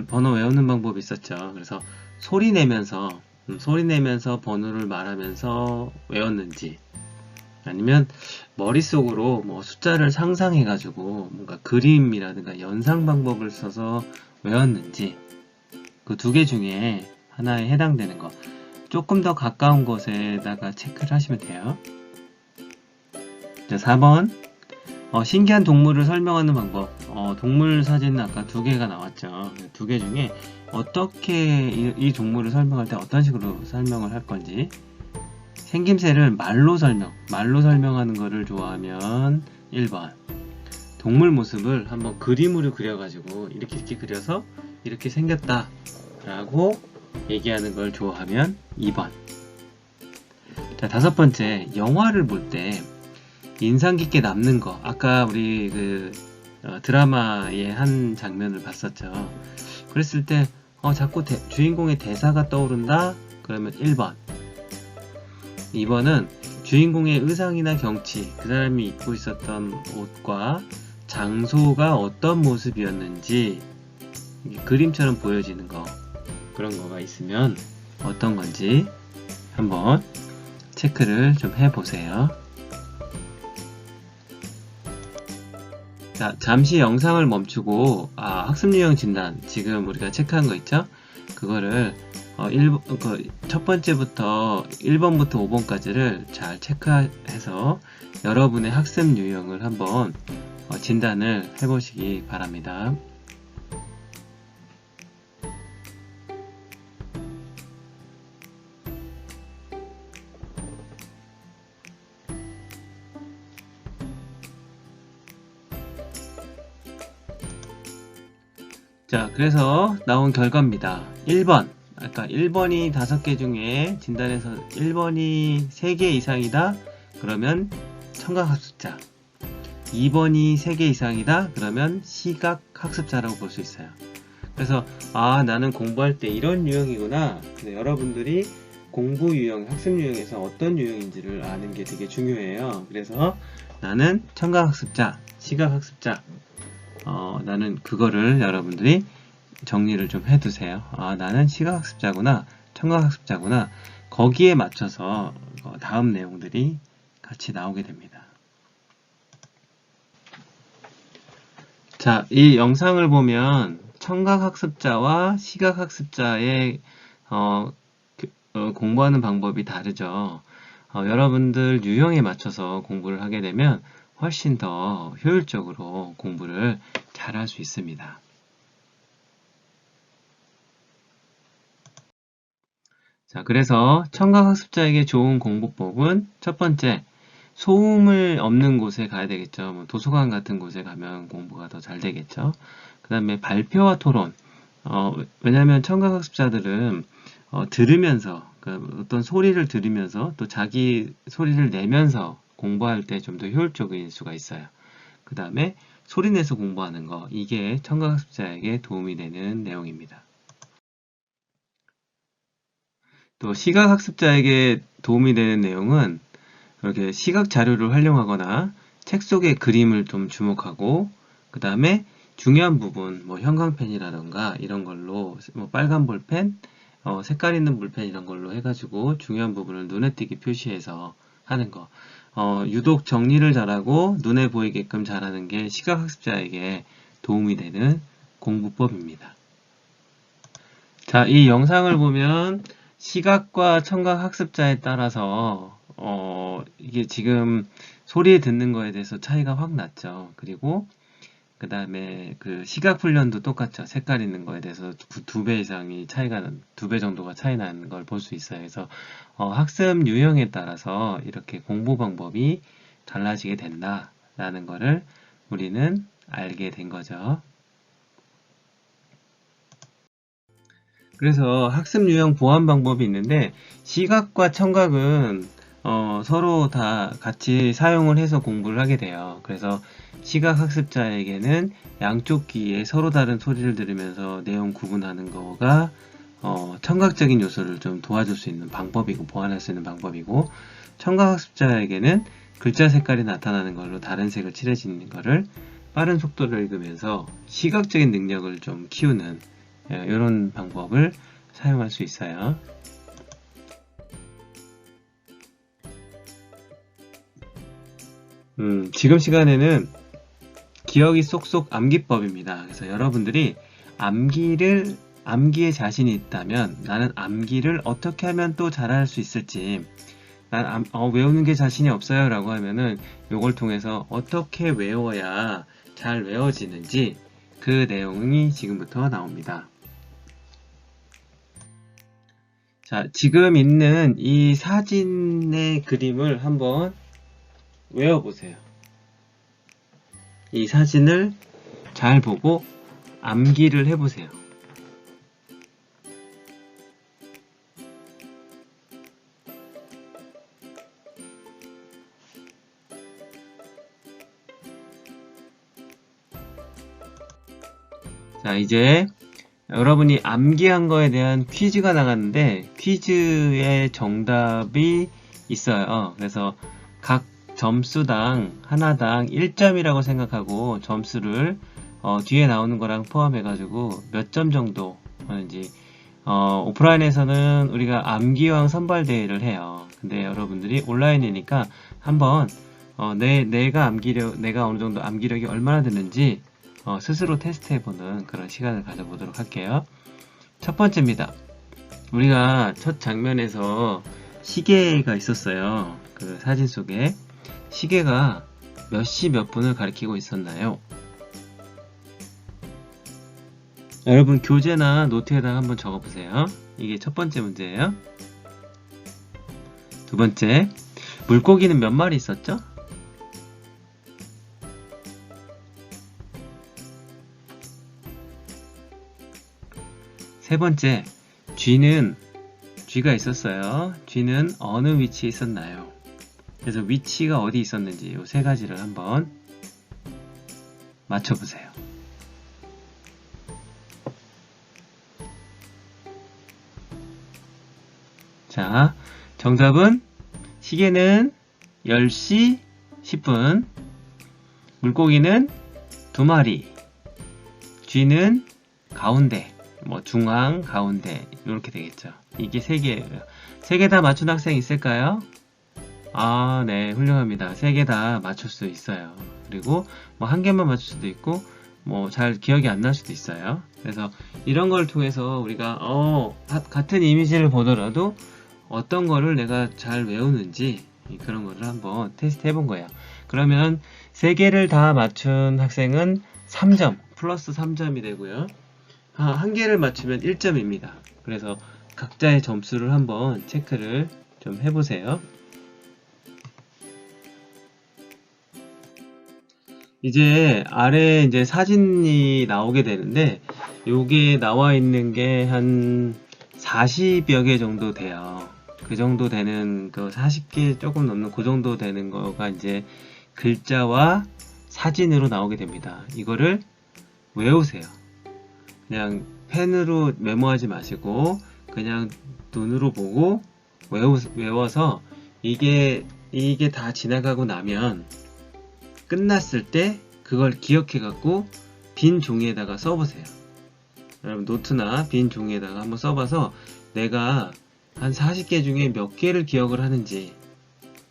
번호 외우는 방법이 있었죠. 그래서 소리 내면서 번호를 말하면서 외웠는지, 아니면 머릿속으로 뭐 숫자를 상상해가지고 뭔가 그림이라든가 연상 방법을 써서 외웠는지, 그 두 개 중에 하나에 해당되는 거, 조금 더 가까운 곳에다가 체크를 하시면 돼요. 자, 4번, 신기한 동물을 설명하는 방법. 동물 사진은 아까 두 개가 나왔죠. 두 개 중에 어떻게 이 동물을 설명할 때 어떤 식으로 설명을 할 건지. 생김새를 말로 설명하는 거를 좋아하면 1번. 동물 모습을 한번 그림으로 그려가지고 이렇게 그려서 이렇게 생겼다 라고 얘기하는 걸 좋아하면 2번. 자, 다섯 번째, 영화를 볼 때 인상 깊게 남는 거. 아까 우리 드라마의 한 장면을 봤었죠. 그랬을 때 자꾸 주인공의 대사가 떠오른다? 그러면 1번. 2번은 주인공의 의상이나 경치, 그 사람이 입고 있었던 옷과 장소가 어떤 모습이었는지 그림처럼 보여지는 거, 그런 거가 있으면 어떤 건지 한번 체크를 좀 해보세요. 자, 잠시 영상을 멈추고 학습 유형 진단, 지금 우리가 체크한 거 있죠? 그거를 첫 번째부터 1번부터 5번까지를 잘 체크해서 여러분의 학습 유형을 한번 진단을 해보시기 바랍니다. 자, 그래서 나온 결과입니다. 1번. 아까 1번이 5개 중에 진단해서 1번이 3개 이상이다. 그러면 청각학습자. 2번이 3개 이상이다. 그러면 시각학습자라고 볼 수 있어요. 그래서 나는 공부할 때 이런 유형이구나. 근데 여러분들이 공부 유형, 학습 유형에서 어떤 유형인지를 아는 게 되게 중요해요. 그래서 나는 청각학습자, 시각학습자. 나는 그거를 여러분들이 정리를 좀 해두세요. 나는 시각학습자구나, 청각학습자구나. 거기에 맞춰서 다음 내용들이 같이 나오게 됩니다. 자, 이 영상을 보면 청각학습자와 시각학습자의 공부하는 방법이 다르죠. 여러분들 유형에 맞춰서 공부를 하게 되면 훨씬 더 효율적으로 공부를 잘 할 수 있습니다. 자, 그래서 청각학습자에게 좋은 공부법은 첫 번째, 소음을 없는 곳에 가야 되겠죠. 뭐 도서관 같은 곳에 가면 공부가 더 잘 되겠죠. 그 다음에 발표와 토론. 왜냐하면 청각학습자들은 들으면서, 어떤 소리를 들으면서 또 자기 소리를 내면서 공부할 때 좀 더 효율적일 수가 있어요. 그 다음에 소리 내서 공부하는 거, 이게 청각학습자에게 도움이 되는 내용입니다. 또 시각학습자에게 도움이 되는 내용은 이렇게 시각 자료를 활용하거나 책 속의 그림을 좀 주목하고, 그 다음에 중요한 부분, 뭐 형광펜이라던가 이런 걸로, 뭐 빨간 볼펜, 색깔 있는 볼펜 이런 걸로 해가지고 중요한 부분을 눈에 띄게 표시해서 하는 거. 유독 정리를 잘하고 눈에 보이게끔 잘하는 게 시각학습자에게 도움이 되는 공부법입니다. 자, 이 영상을 보면 시각과 청각학습자에 따라서 이게 지금 소리 듣는 거에 대해서 차이가 확 났죠. 그리고 그 다음에 그 시각 훈련도 똑같죠. 색깔 있는 거에 대해서 2배 이상이 차이가, 2배 정도가 차이 나는 걸 볼 수 있어요. 그래서 학습 유형에 따라서 이렇게 공부 방법이 달라지게 된다라는 거를 우리는 알게 된 거죠. 그래서 학습 유형 보완 방법이 있는데 시각과 청각은 서로 다 같이 사용을 해서 공부를 하게 돼요. 그래서 시각 학습자에게는 양쪽 귀에 서로 다른 소리를 들으면서 내용 구분하는 거가 청각적인 요소를 좀 도와줄 수 있는 방법이고 보완할 수 있는 방법이고, 청각 학습자에게는 글자 색깔이 나타나는 걸로 다른 색을 칠해지는 거를 빠른 속도로 읽으면서 시각적인 능력을 좀 키우는 이런 방법을 사용할 수 있어요. 지금 시간에는 기억이 쏙쏙 암기법입니다. 그래서 여러분들이 암기에 자신이 있다면 나는 암기를 어떻게 하면 또 잘할 수 있을지, 난 외우는 게 자신이 없어요 라고 하면은 이걸 통해서 어떻게 외워야 잘 외워지는지 그 내용이 지금부터 나옵니다. 자, 지금 있는 이 사진의 그림을 한번 외워보세요. 이 사진을 잘 보고 암기를 해보세요. 자, 이제 여러분이 암기한 거에 대한 퀴즈가 나갔는데 퀴즈의 정답이 있어요. 그래서 각 점수당 하나당 1점이라고 생각하고 점수를 뒤에 나오는 거랑 포함해가지고 몇 점 정도 하는지, 오프라인에서는 우리가 암기왕 선발대회를 해요. 근데 여러분들이 온라인이니까 한번 내가 어느 정도 암기력이 얼마나 되는지 스스로 테스트해보는 그런 시간을 가져보도록 할게요. 첫 번째입니다. 우리가 첫 장면에서 시계가 있었어요. 그 사진 속에 시계가 몇 시 몇 분을 가리키고 있었나요? 여러분 교재나 노트에다가 한번 적어보세요. 이게 첫 번째 문제예요. 두 번째, 물고기는 몇 마리 있었죠? 세 번째, 쥐가 있었어요. 쥐는 어느 위치에 있었나요? 그래서 위치가 어디 있었는지 이 세 가지를 한번 맞춰보세요. 자, 정답은 시계는 10시 10분, 물고기는 2마리, 쥐는 가운데, 중앙, 가운데 이렇게 되겠죠. 이게 3개예요. 3개 다 맞춘 학생 있을까요? 아, 네, 훌륭합니다. 3개 다 맞출 수 있어요. 그리고 1개만 맞출 수도 있고 잘 기억이 안 날 수도 있어요. 그래서 이런 걸 통해서 우리가 같은 이미지를 보더라도 어떤 거를 내가 잘 외우는지 그런 거를 한번 테스트 해본 거예요. 그러면 3개를 다 맞춘 학생은 3점, 플러스 3점이 되고요. 1개를 맞추면 1점입니다. 그래서 각자의 점수를 한번 체크를 좀 해보세요. 이제 아래에 이제 사진이 나오게 되는데 요게 나와 있는 게 한 40여 개 정도 돼요. 그 정도 되는, 그 40개 조금 넘는 그 정도 되는 거가 이제 글자와 사진으로 나오게 됩니다. 이거를 외우세요. 그냥 펜으로 메모하지 마시고 그냥 눈으로 보고 외워서 이게 다 지나가고 나면 끝났을 때 그걸 기억해 갖고 빈 종이에다가 써보세요. 여러분 노트나 빈 종이에다가 한번 써봐서 내가 한 40개 중에 몇 개를 기억을 하는지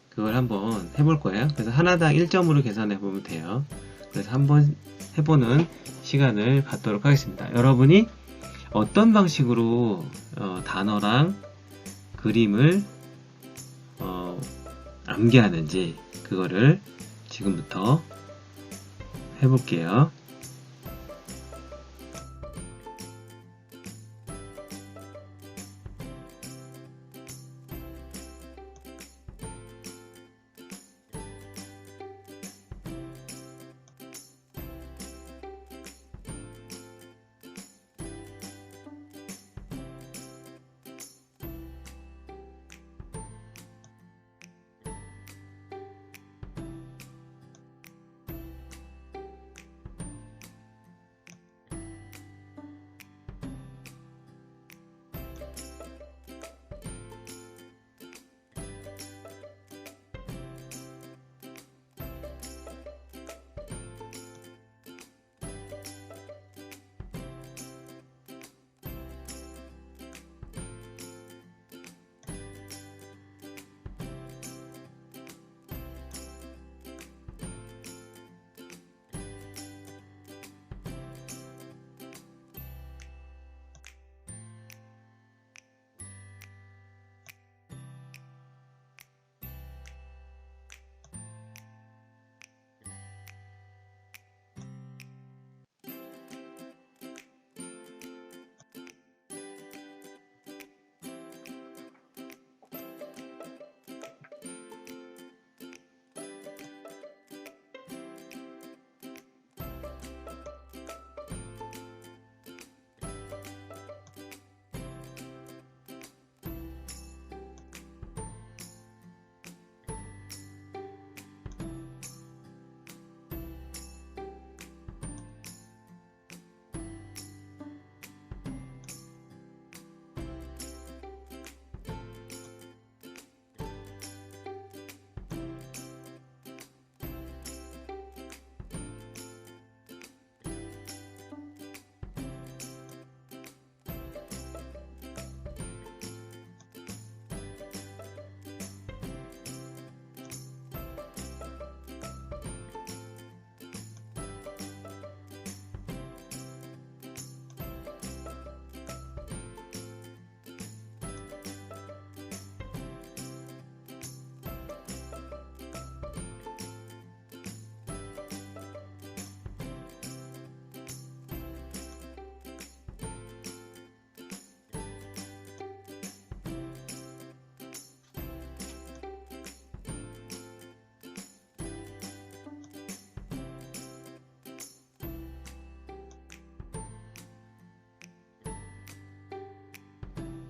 그걸 한번 해볼 거예요. 그래서 하나당 1점으로 계산해 보면 돼요. 그래서 한번 해보는 시간을 갖도록 하겠습니다. 여러분이 어떤 방식으로 단어랑 그림을 암기하는지 그거를 지금부터 해볼게요.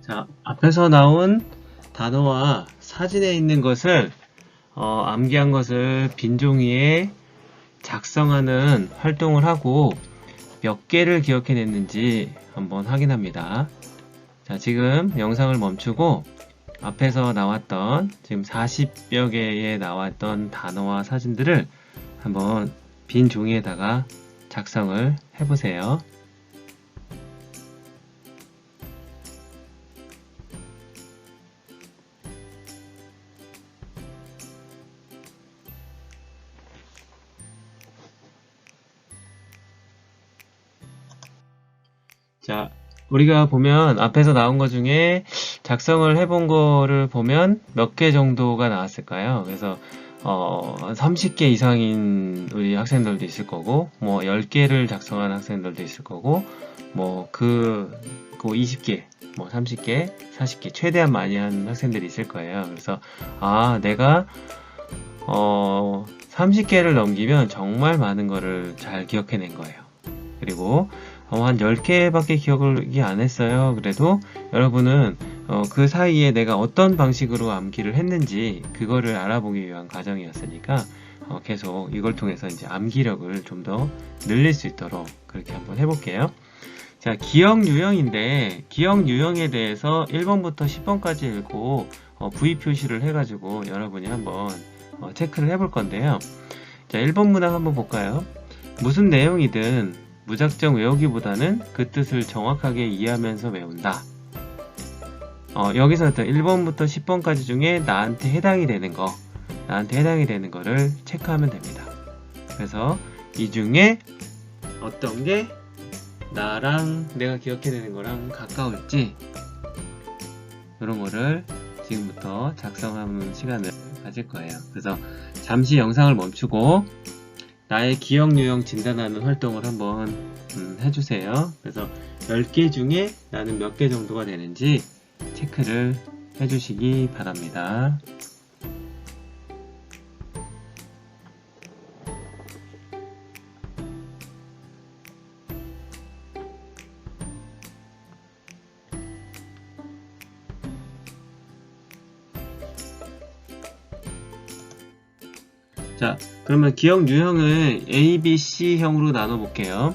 자, 앞에서 나온 단어와 사진에 있는 것을 암기한 것을 빈 종이에 작성하는 활동을 하고 몇 개를 기억해냈는지 한번 확인합니다. 자, 지금 영상을 멈추고 앞에서 나왔던 지금 40여 개에 나왔던 단어와 사진들을 한번 빈 종이에다가 작성을 해보세요. 자, 우리가 보면 앞에서 나온 것 중에 작성을 해본 거를 보면 몇 개 정도가 나왔을까요? 그래서 30개 이상인 우리 학생들도 있을 거고, 뭐 10개를 작성한 학생들도 있을 거고, 뭐 그 20개, 뭐 30개, 40개 최대한 많이 한 학생들이 있을 거예요. 그래서 내가 30개를 넘기면 정말 많은 거를 잘 기억해낸 거예요. 그리고 한 10개밖에 기억이 안 했어요. 그래도 여러분은 그 사이에 내가 어떤 방식으로 암기를 했는지 그거를 알아보기 위한 과정이었으니까 계속 이걸 통해서 이제 암기력을 좀 더 늘릴 수 있도록 그렇게 한번 해볼게요. 자, 기억 유형인데 기억 유형에 대해서 1번부터 10번까지 읽고 V 표시를 해가지고 여러분이 한번 체크를 해볼 건데요. 자, 1번 문항 한번 볼까요? 무슨 내용이든 무작정 외우기보다는 그 뜻을 정확하게 이해하면서 외운다. 여기서 1번부터 10번까지 중에 나한테 해당이 되는 거를 체크하면 됩니다. 그래서 이 중에 어떤 게 나랑 내가 기억해내는 거랑 가까울지 이런 거를 지금부터 작성하는 시간을 가질 거예요. 그래서 잠시 영상을 멈추고 나의 기억 유형 진단하는 활동을 한번 해주세요. 그래서 10개 중에 나는 몇 개 정도가 되는지 체크를 해주시기 바랍니다. 자, 그러면 기억 유형을 A, B, C형으로 나눠 볼게요.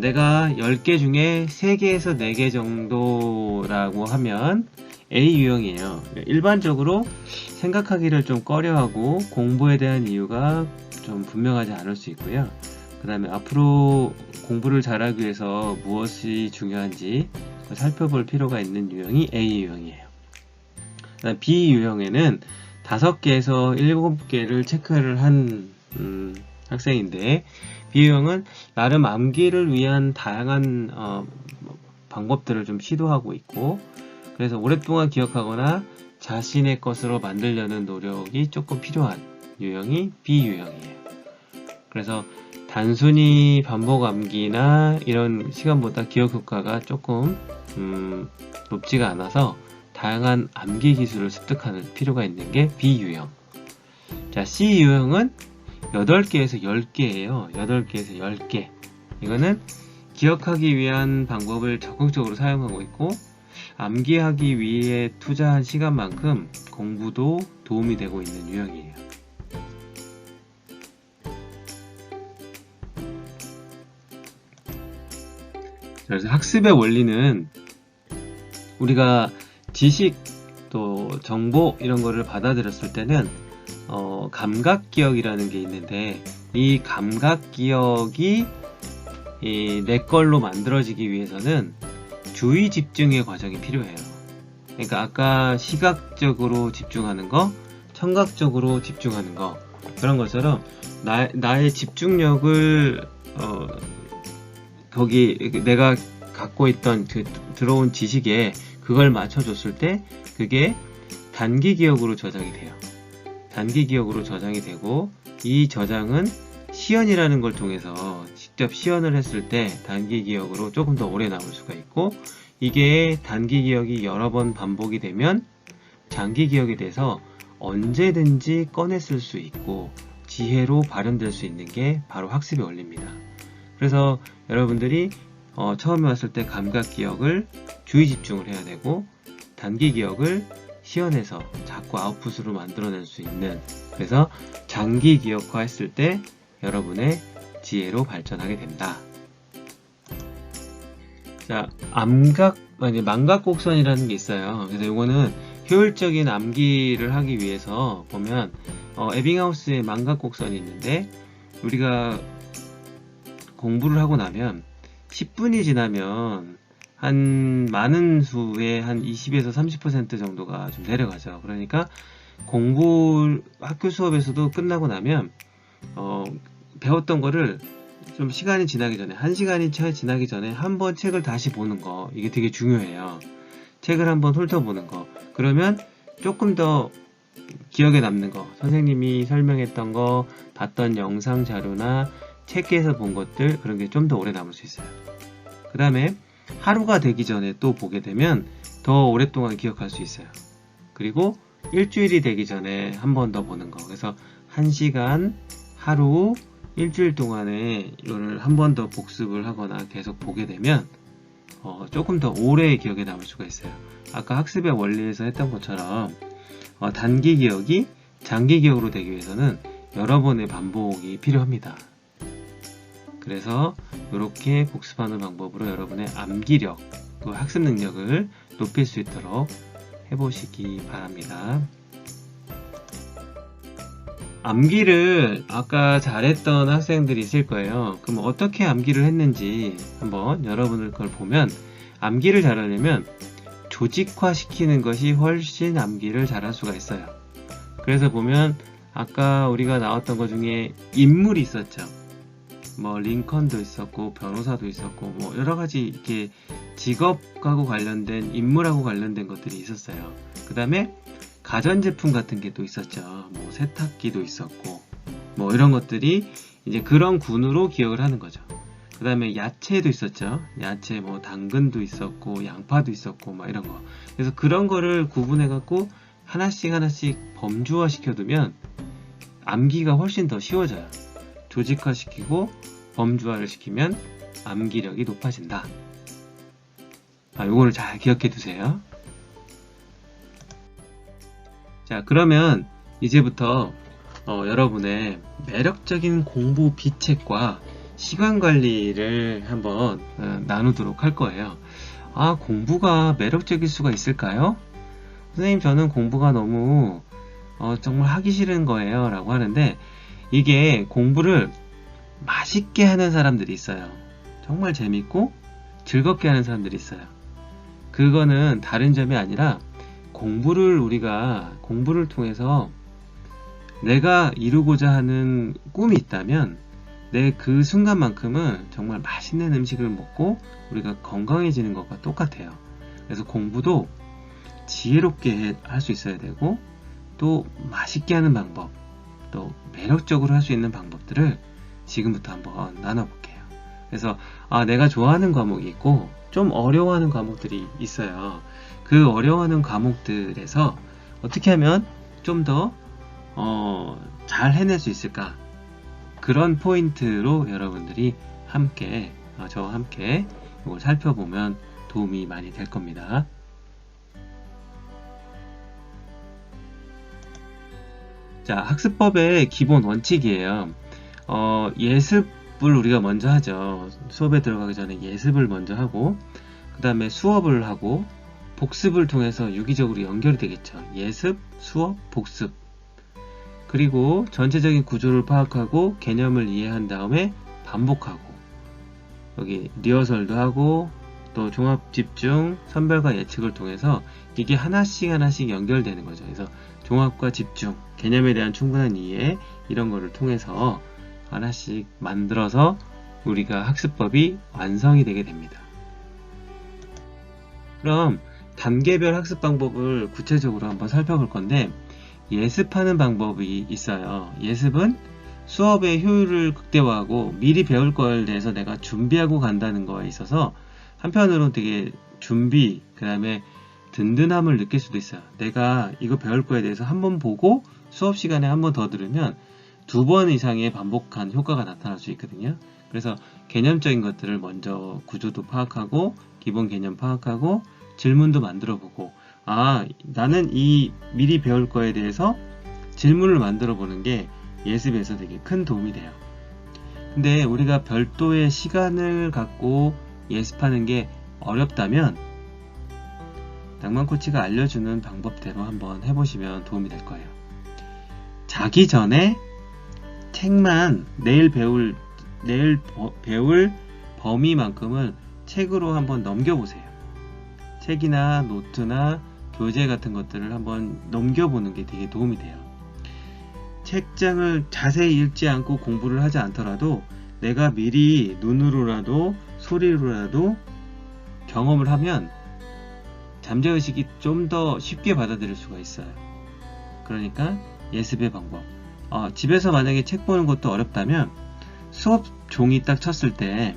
내가 10개 중에 3개에서 4개 정도라고 하면 A 유형이에요. 일반적으로 생각하기를 좀 꺼려하고 공부에 대한 이유가 좀 분명하지 않을 수 있고요. 그 다음에 앞으로 공부를 잘하기 위해서 무엇이 중요한지 살펴볼 필요가 있는 유형이 A 유형이에요. 그다음 B 유형에는 5개에서 7개를 체크를 한 학생인데 B유형은 나름 암기를 위한 다양한 방법들을 좀 시도하고 있고 그래서 오랫동안 기억하거나 자신의 것으로 만들려는 노력이 조금 필요한 유형이 B유형이에요. 그래서 단순히 반복 암기나 이런 시간보다 기억 효과가 조금 높지가 않아서 다양한 암기 기술을 습득하는 필요가 있는 게 B유형. 자, C유형은 8개에서 10개예요. 8개에서 10개. 이거는 기억하기 위한 방법을 적극적으로 사용하고 있고 암기하기 위해 투자한 시간만큼 공부도 도움이 되고 있는 유형이에요. 그래서 학습의 원리는 우리가 지식 또 정보 이런 거를 받아들였을 때는 감각기억이라는 게 있는데 이 감각기억이 내 걸로 만들어지기 위해서는 주의 집중의 과정이 필요해요. 그러니까 아까 시각적으로 집중하는 거, 청각적으로 집중하는 거 그런 것처럼 나의 집중력을 거기 내가 갖고 있던 들어온 지식에 그걸 맞춰줬을 때 그게 단기 기억으로 저장이 돼요. 단기 기억으로 저장이 되고 이 저장은 시연이라는 걸 통해서 직접 시연을 했을 때 단기 기억으로 조금 더 오래 남을 수가 있고 이게 단기 기억이 여러 번 반복이 되면 장기 기억이 돼서 언제든지 꺼냈을 수 있고 지혜로 발현될 수 있는 게 바로 학습의 원리입니다. 그래서 여러분들이 처음에 왔을 때 감각 기억을 주의 집중을 해야 되고, 단기 기억을 시연해서 자꾸 아웃풋으로 만들어낼 수 있는, 그래서 장기 기억화 했을 때 여러분의 지혜로 발전하게 된다. 자, 망각곡선이라는 게 있어요. 그래서 이거는 효율적인 암기를 하기 위해서 보면 에빙하우스의 망각곡선이 있는데, 우리가 공부를 하고 나면 10분이 지나면 한 많은 수의 한 20에서 30% 정도가 좀 내려가죠. 그러니까 학교 수업에서도 끝나고 나면 배웠던 거를 좀 시간이 지나기 전에, 1시간이 채 지나기 전에 한번 책을 다시 보는 거, 이게 되게 중요해요. 책을 한번 훑어보는 거. 그러면 조금 더 기억에 남는 거, 선생님이 설명했던 거, 봤던 영상 자료나 책에서 본 것들, 그런 게 좀 더 오래 남을 수 있어요. 그 다음에 하루가 되기 전에 또 보게 되면 더 오랫동안 기억할 수 있어요. 그리고 일주일이 되기 전에 한 번 더 보는 거. 그래서 1시간, 하루, 일주일 동안에 이거를 한 번 더 복습을 하거나 계속 보게 되면 조금 더 오래 기억에 남을 수가 있어요. 아까 학습의 원리에서 했던 것처럼 단기 기억이 장기 기억으로 되기 위해서는 여러 번의 반복이 필요합니다. 그래서 이렇게 복습하는 방법으로 여러분의 암기력, 그 학습 능력을 높일 수 있도록 해보시기 바랍니다. 암기를 아까 잘했던 학생들이 있을 거예요. 그럼 어떻게 암기를 했는지 한번 여러분들 걸 보면, 암기를 잘하려면 조직화 시키는 것이 훨씬 암기를 잘할 수가 있어요. 그래서 보면 아까 우리가 나왔던 것 중에 인물이 있었죠. 뭐 링컨도 있었고 변호사도 있었고 뭐 여러가지 이렇게 직업하고 관련된, 인물하고 관련된 것들이 있었어요. 그 다음에 가전제품 같은 게 또 있었죠. 뭐 세탁기도 있었고 뭐 이런 것들이 이제 그런 군으로 기억을 하는 거죠. 그 다음에 야채도 있었죠. 야채 뭐 당근도 있었고 양파도 있었고 막 이런 거. 그래서 그런 거를 구분해 갖고 하나씩 범주화 시켜두면 암기가 훨씬 더 쉬워져요. 조직화 시키고 범주화를 시키면 암기력이 높아진다. 요거를 잘 기억해 두세요. 자, 그러면 이제부터 여러분의 매력적인 공부 비책과 시간 관리를 한번 나누도록 할 거예요. 공부가 매력적일 수가 있을까요? 선생님, 저는 공부가 너무 정말 하기 싫은 거예요 라고 하는데, 이게 공부를 맛있게 하는 사람들이 있어요. 정말 재밌고 즐겁게 하는 사람들이 있어요. 그거는 다른 점이 아니라 우리가 공부를 통해서 내가 이루고자 하는 꿈이 있다면 내 그 순간만큼은 정말 맛있는 음식을 먹고 우리가 건강해지는 것과 똑같아요. 그래서 공부도 지혜롭게 할 수 있어야 되고, 또 맛있게 하는 방법, 또 매력적으로 할 수 있는 방법들을 지금부터 한번 나눠볼게요. 그래서 내가 좋아하는 과목이 있고 좀 어려워하는 과목들이 있어요. 그 어려워하는 과목들에서 어떻게 하면 좀 더 잘 해낼 수 있을까, 그런 포인트로 여러분들이 함께 저와 함께 이걸 살펴보면 도움이 많이 될 겁니다. 자, 학습법의 기본 원칙이에요. 예습을 우리가 먼저 하죠. 수업에 들어가기 전에 예습을 먼저 하고, 그 다음에 수업을 하고, 복습을 통해서 유기적으로 연결이 되겠죠. 예습, 수업, 복습. 그리고 전체적인 구조를 파악하고 개념을 이해한 다음에 반복하고, 여기 리허설도 하고, 또 종합 집중, 선별과 예측을 통해서 이게 하나씩 연결되는 거죠. 그래서 종합과 집중, 개념에 대한 충분한 이해, 이런 거를 통해서 하나씩 만들어서 우리가 학습법이 완성이 되게 됩니다. 그럼 단계별 학습 방법을 구체적으로 한번 살펴볼 건데, 예습하는 방법이 있어요. 예습은 수업의 효율을 극대화하고 미리 배울 거에 대해서 내가 준비하고 간다는 거에 있어서 한편으로는 되게 준비, 그 다음에 든든함을 느낄 수도 있어요. 내가 이거 배울 거에 대해서 한번 보고 수업 시간에 한번 더 들으면 2번 이상의 반복한 효과가 나타날 수 있거든요. 그래서 개념적인 것들을 먼저 구조도 파악하고 기본 개념 파악하고 질문도 만들어 보고, 나는 이 미리 배울 거에 대해서 질문을 만들어 보는 게 예습에서 되게 큰 도움이 돼요. 근데 우리가 별도의 시간을 갖고 예습하는 게 어렵다면 낭만코치가 알려주는 방법대로 한번 해보시면 도움이 될 거예요. 자기 전에 책만 내일 배울 범위만큼은 책으로 한번 넘겨보세요. 책이나 노트나 교재 같은 것들을 한번 넘겨보는 게 되게 도움이 돼요. 책장을 자세히 읽지 않고 공부를 하지 않더라도 내가 미리 눈으로라도 소리로라도 경험을 하면 잠재의식이 좀 더 쉽게 받아들일 수가 있어요. 그러니까 예습의 방법. 집에서 만약에 책 보는 것도 어렵다면 수업 종이 딱 쳤을 때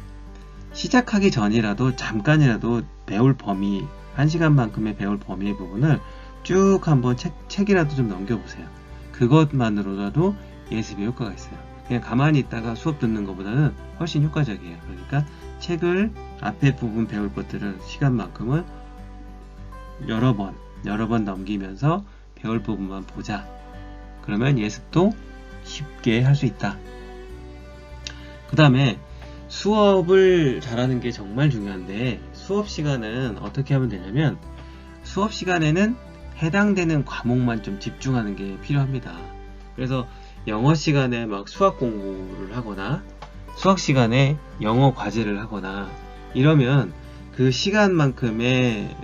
시작하기 전이라도 잠깐이라도 배울 범위, 1시간만큼의 배울 범위의 부분을 쭉 한번 책이라도 좀 넘겨보세요. 그것만으로라도 예습에 효과가 있어요. 그냥 가만히 있다가 수업 듣는 것보다는 훨씬 효과적이에요. 그러니까 책을 앞에 부분 배울 것들을 시간만큼은 여러 번 넘기면서 배울 부분만 보자. 그러면 예습도 쉽게 할 수 있다. 그 다음에 수업을 잘하는 게 정말 중요한데, 수업 시간은 어떻게 하면 되냐면 수업 시간에는 해당되는 과목만 좀 집중하는 게 필요합니다. 그래서 영어 시간에 막 수학 공부를 하거나 수학 시간에 영어 과제를 하거나 이러면 그 시간만큼의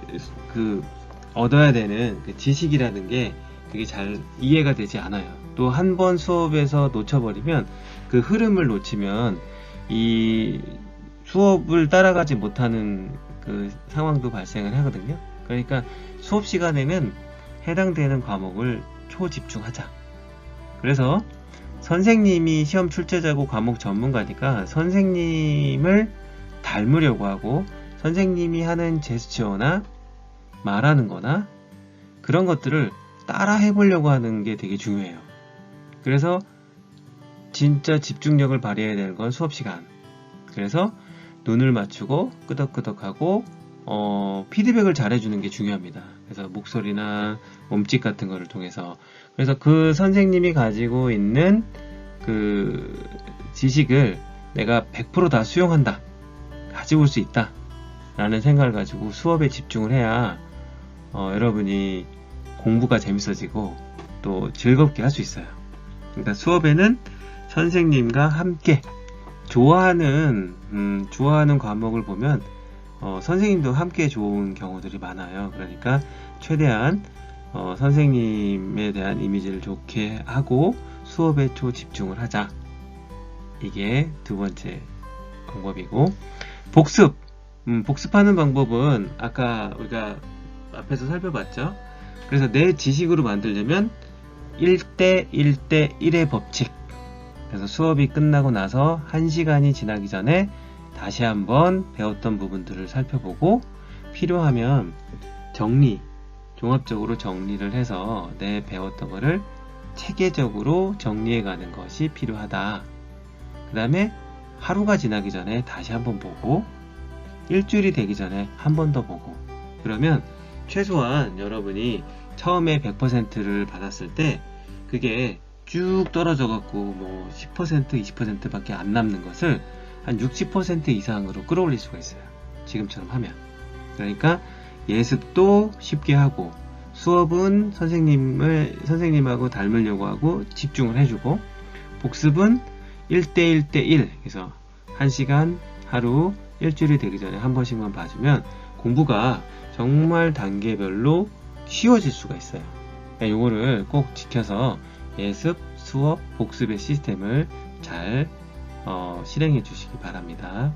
얻어야 되는 그 지식이라는 게 그게 잘 이해가 되지 않아요. 또 한 번 수업에서 놓쳐버리면 그 흐름을 놓치면 이 수업을 따라가지 못하는 그 상황도 발생을 하거든요. 그러니까 수업 시간에는 해당되는 과목을 초집중하자. 그래서 선생님이 시험 출제자고 과목 전문가니까 선생님을 닮으려고 하고 선생님이 하는 제스처나 말하는 거나 그런 것들을 따라 해보려고 하는 게 되게 중요해요. 그래서 진짜 집중력을 발휘해야 되는 건 수업 시간. 그래서 눈을 맞추고 끄덕끄덕하고 피드백을 잘해주는 게 중요합니다. 그래서 목소리나 몸짓 같은 거를 통해서, 그래서 그 선생님이 가지고 있는 그 지식을 내가 100% 다 수용한다, 가지고 올 수 있다 라는 생각을 가지고 수업에 집중을 해야 여러분이 공부가 재밌어지고 또 즐겁게 할 수 있어요. 그러니까 수업에는 선생님과 함께 좋아하는 과목을 보면 선생님도 함께 좋은 경우들이 많아요. 그러니까 최대한 선생님에 대한 이미지를 좋게 하고 수업에 초집중을 하자. 이게 두 번째 방법이고, 복습하는 방법은 아까 우리가 앞에서 살펴봤죠. 그래서 내 지식으로 만들려면 1대 1대 1의 법칙. 그래서 수업이 끝나고 나서 1시간이 지나기 전에 다시 한번 배웠던 부분들을 살펴보고 필요하면 종합적으로 정리를 해서 내 배웠던 거를 체계적으로 정리해 가는 것이 필요하다. 그 다음에 하루가 지나기 전에 다시 한번 보고 일주일이 되기 전에 한 번 더 보고, 그러면 최소한 여러분이 처음에 100%를 받았을 때 그게 쭉 떨어져 갖고 10% 20% 밖에 안 남는 것을 한 60% 이상으로 끌어올릴 수가 있어요. 지금처럼 하면. 그러니까 예습도 쉽게 하고 수업은 선생님하고 닮으려고 하고 집중을 해주고, 복습은 1대 1대 1, 그래서 1시간 하루 일주일이 되기 전에 한 번씩만 봐주면 공부가 정말 단계별로 쉬워질 수가 있어요. 그러니까 요거를 꼭 지켜서 예습, 수업, 복습의 시스템을 잘 실행해 주시기 바랍니다.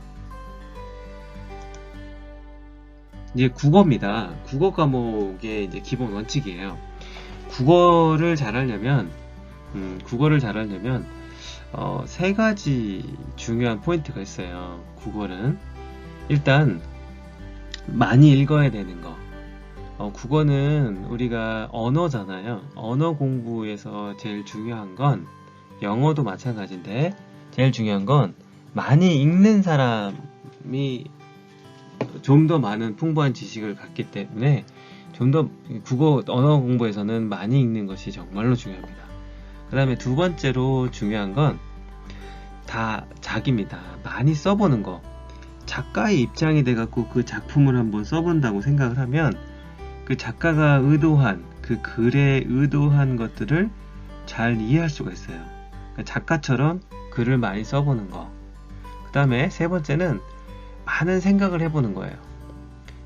이제 국어입니다. 국어 과목의 이제 기본 원칙이에요. 국어를 잘하려면 세 가지 중요한 포인트가 있어요. 국어는 일단 많이 읽어야 되는 거. 국어는 우리가 언어잖아요. 언어 공부에서 제일 중요한 건 영어도 마찬가지인데 제일 중요한 건 많이 읽는 사람이 좀 더 많은 풍부한 지식을 갖기 때문에 좀 더 국어 언어 공부에서는 많이 읽는 것이 정말로 중요합니다. 그 다음에 두 번째로 중요한 건 다 자기입니다. 많이 써보는 거. 작가의 입장이 돼갖고 그 작품을 한번 써본다고 생각을 하면 그 작가가 의도한 그 글에 의도한 것들을 잘 이해할 수가 있어요. 그러니까 작가처럼 글을 많이 써보는 거. 그 다음에 세 번째는 많은 생각을 해보는 거예요.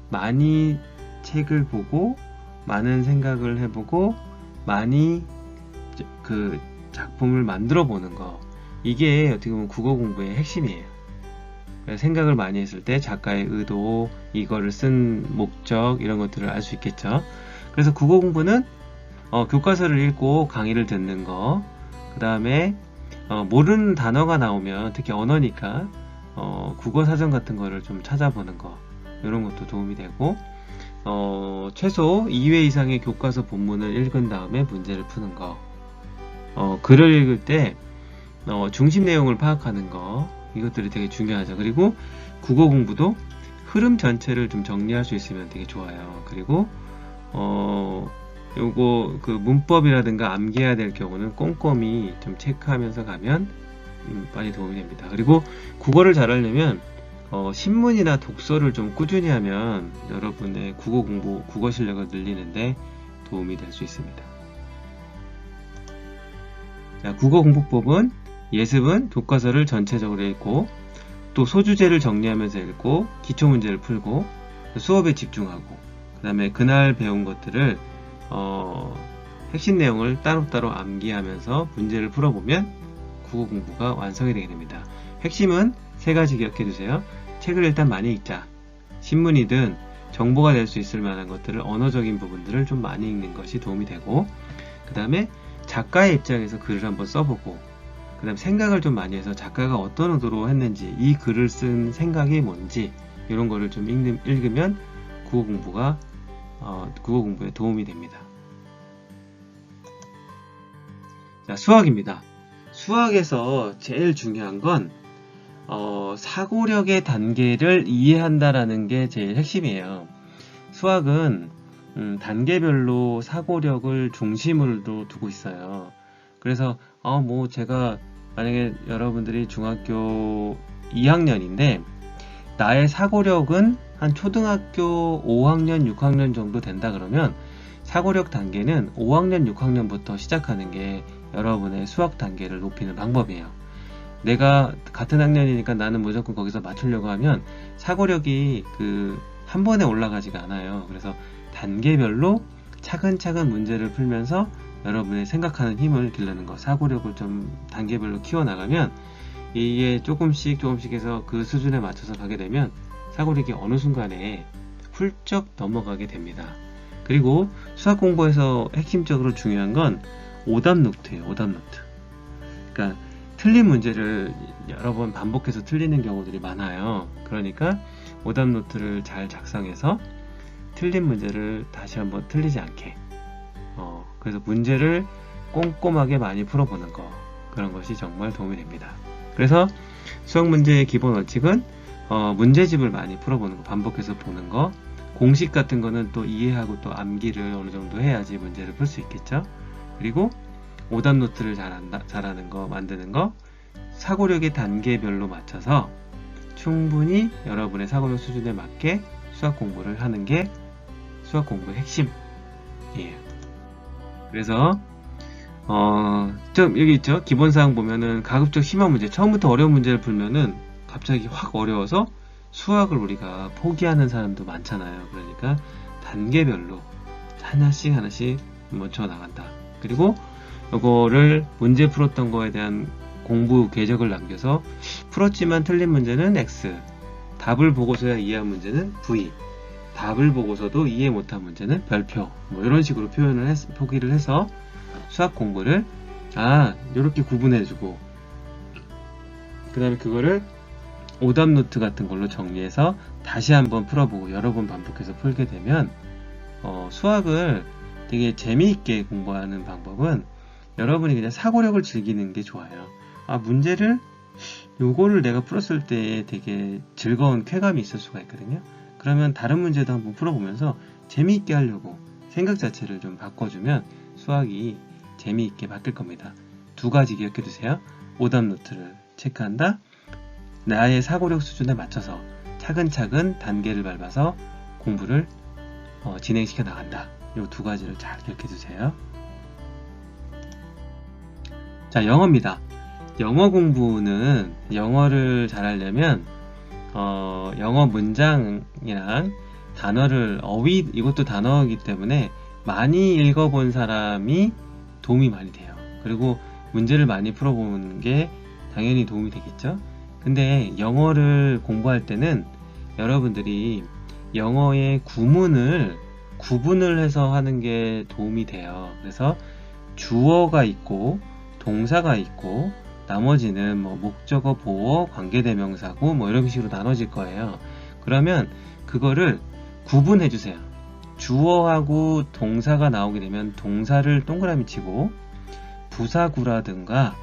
많이 책을 보고 많은 생각을 해보고 많이 그 작품을 만들어 보는 거. 이게 어떻게 보면 국어 공부의 핵심이에요. 생각을 많이 했을 때 작가의 의도, 이거를 쓴 목적 이런 것들을 알 수 있겠죠. 그래서 국어 공부는 교과서를 읽고 강의를 듣는 거, 그 다음에 모르는 단어가 나오면 특히 언어니까 국어 사전 같은 거를 좀 찾아보는 거, 이런 것도 도움이 되고 최소 2회 이상의 교과서 본문을 읽은 다음에 문제를 푸는 거, 글을 읽을 때 중심 내용을 파악하는 거, 이것들이 되게 중요하죠. 그리고 국어 공부도 흐름 전체를 좀 정리할 수 있으면 되게 좋아요. 그리고 요거 그 문법이라든가 암기해야 될 경우는 꼼꼼히 좀 체크하면서 가면 많이 도움이 됩니다. 그리고 국어를 잘하려면 신문이나 독서를 좀 꾸준히 하면 여러분의 국어 공부, 국어 실력을 늘리는데 도움이 될 수 있습니다. 자, 국어 공부법은 예습은 교과서를 전체적으로 읽고 또 소주제를 정리하면서 읽고 기초문제를 풀고 수업에 집중하고 그 다음에 그날 배운 것들을 핵심 내용을 따로따로 암기하면서 문제를 풀어보면 국어 공부가 완성이 되게 됩니다. 핵심은 세 가지 기억해 두세요. 책을 일단 많이 읽자. 신문이든 정보가 될 수 있을 만한 것들을, 언어적인 부분들을 좀 많이 읽는 것이 도움이 되고, 그 다음에 작가의 입장에서 글을 한번 써보고, 그 다음 생각을 좀 많이 해서 작가가 어떤 의도로 했는지, 이 글을 쓴 생각이 뭔지 이런 거를 좀 읽으면 국어 공부에 도움이 됩니다. 자, 수학입니다. 수학에서 제일 중요한 건 사고력의 단계를 이해한다라는 게 제일 핵심이에요. 수학은 단계별로 사고력을 중심으로 두고 있어요. 그래서 뭐 제가 만약에 여러분들이 중학교 2학년인데 나의 사고력은 한 초등학교 5학년, 6학년 정도 된다 그러면 사고력 단계는 5학년, 6학년부터 시작하는 게 여러분의 수학 단계를 높이는 방법이에요. 내가 같은 학년이니까 나는 무조건 거기서 맞추려고 하면 사고력이 한 번에 올라가지가 않아요. 그래서 단계별로 차근차근 문제를 풀면서 여러분의 생각하는 힘을 기르는 거, 사고력을 좀 단계별로 키워나가면 이게 조금씩 해서 그 수준에 맞춰서 가게 되면 사고력이 어느 순간에 훌쩍 넘어가게 됩니다. 그리고 수학 공부에서 핵심적으로 중요한 건 오답 노트예요. 오답 노트. 그러니까 틀린 문제를 여러 번 반복해서 틀리는 경우들이 많아요. 그러니까 오답 노트를 잘 작성해서 틀린 문제를 다시 한번 틀리지 않게 그래서 문제를 꼼꼼하게 많이 풀어보는 거, 그런 것이 정말 도움이 됩니다. 그래서 수학 문제의 기본 원칙은 문제집을 많이 풀어보는 거, 반복해서 보는 거, 공식 같은 거는 또 이해하고 또 암기를 어느 정도 해야지 문제를 풀 수 있겠죠. 그리고 오답 노트를 잘하는 거, 만드는 거, 사고력의 단계별로 맞춰서 충분히 여러분의 사고력 수준에 맞게 수학 공부를 하는 게 수학 공부의 핵심이에요. 그래서 좀 여기 있죠. 기본사항 보면은 가급적 심한 문제, 처음부터 어려운 문제를 풀면은 갑자기 확 어려워서 수학을 우리가 포기하는 사람도 많잖아요. 그러니까 단계별로 하나씩 맞춰 나간다. 그리고 이거를 문제 풀었던 거에 대한 공부 궤적을 남겨서 풀었지만 틀린 문제는 X, 답을 보고서야 이해한 문제는 V, 답을 보고서도 이해 못한 문제는 별표, 뭐 이런 식으로 표기를 해서 수학 공부를 이렇게 구분해주고, 그 다음에 그거를 오답 노트 같은 걸로 정리해서 다시 한번 풀어보고 여러 번 반복해서 풀게 되면 수학을 되게 재미있게 공부하는 방법은 여러분이 그냥 사고력을 즐기는 게 좋아요. 문제를 요거를 내가 풀었을 때 되게 즐거운 쾌감이 있을 수가 있거든요. 그러면 다른 문제도 한번 풀어보면서 재미있게 하려고 생각 자체를 좀 바꿔주면 수학이 재미있게 바뀔 겁니다. 두 가지 기억해 두세요. 오답 노트를 체크한다. 나의 사고력 수준에 맞춰서 차근차근 단계를 밟아서 공부를 진행시켜 나간다. 이 두 가지를 잘 기억해 두세요. 자, 영어입니다. 영어 공부는 영어를 잘하려면 영어 문장이랑 단어를 어휘, 이것도 단어이기 때문에 많이 읽어본 사람이 도움이 많이 돼요. 그리고 문제를 많이 풀어보는 게 당연히 도움이 되겠죠. 근데 영어를 공부할 때는 여러분들이 영어의 구분을 해서 하는 게 도움이 돼요. 그래서 주어가 있고 동사가 있고 나머지는 뭐 목적어, 보어, 관계대명사고 뭐 이런 식으로 나눠질 거예요. 그러면 그거를 구분해 주세요. 주어하고 동사가 나오게 되면 동사를 동그라미 치고 부사구라든가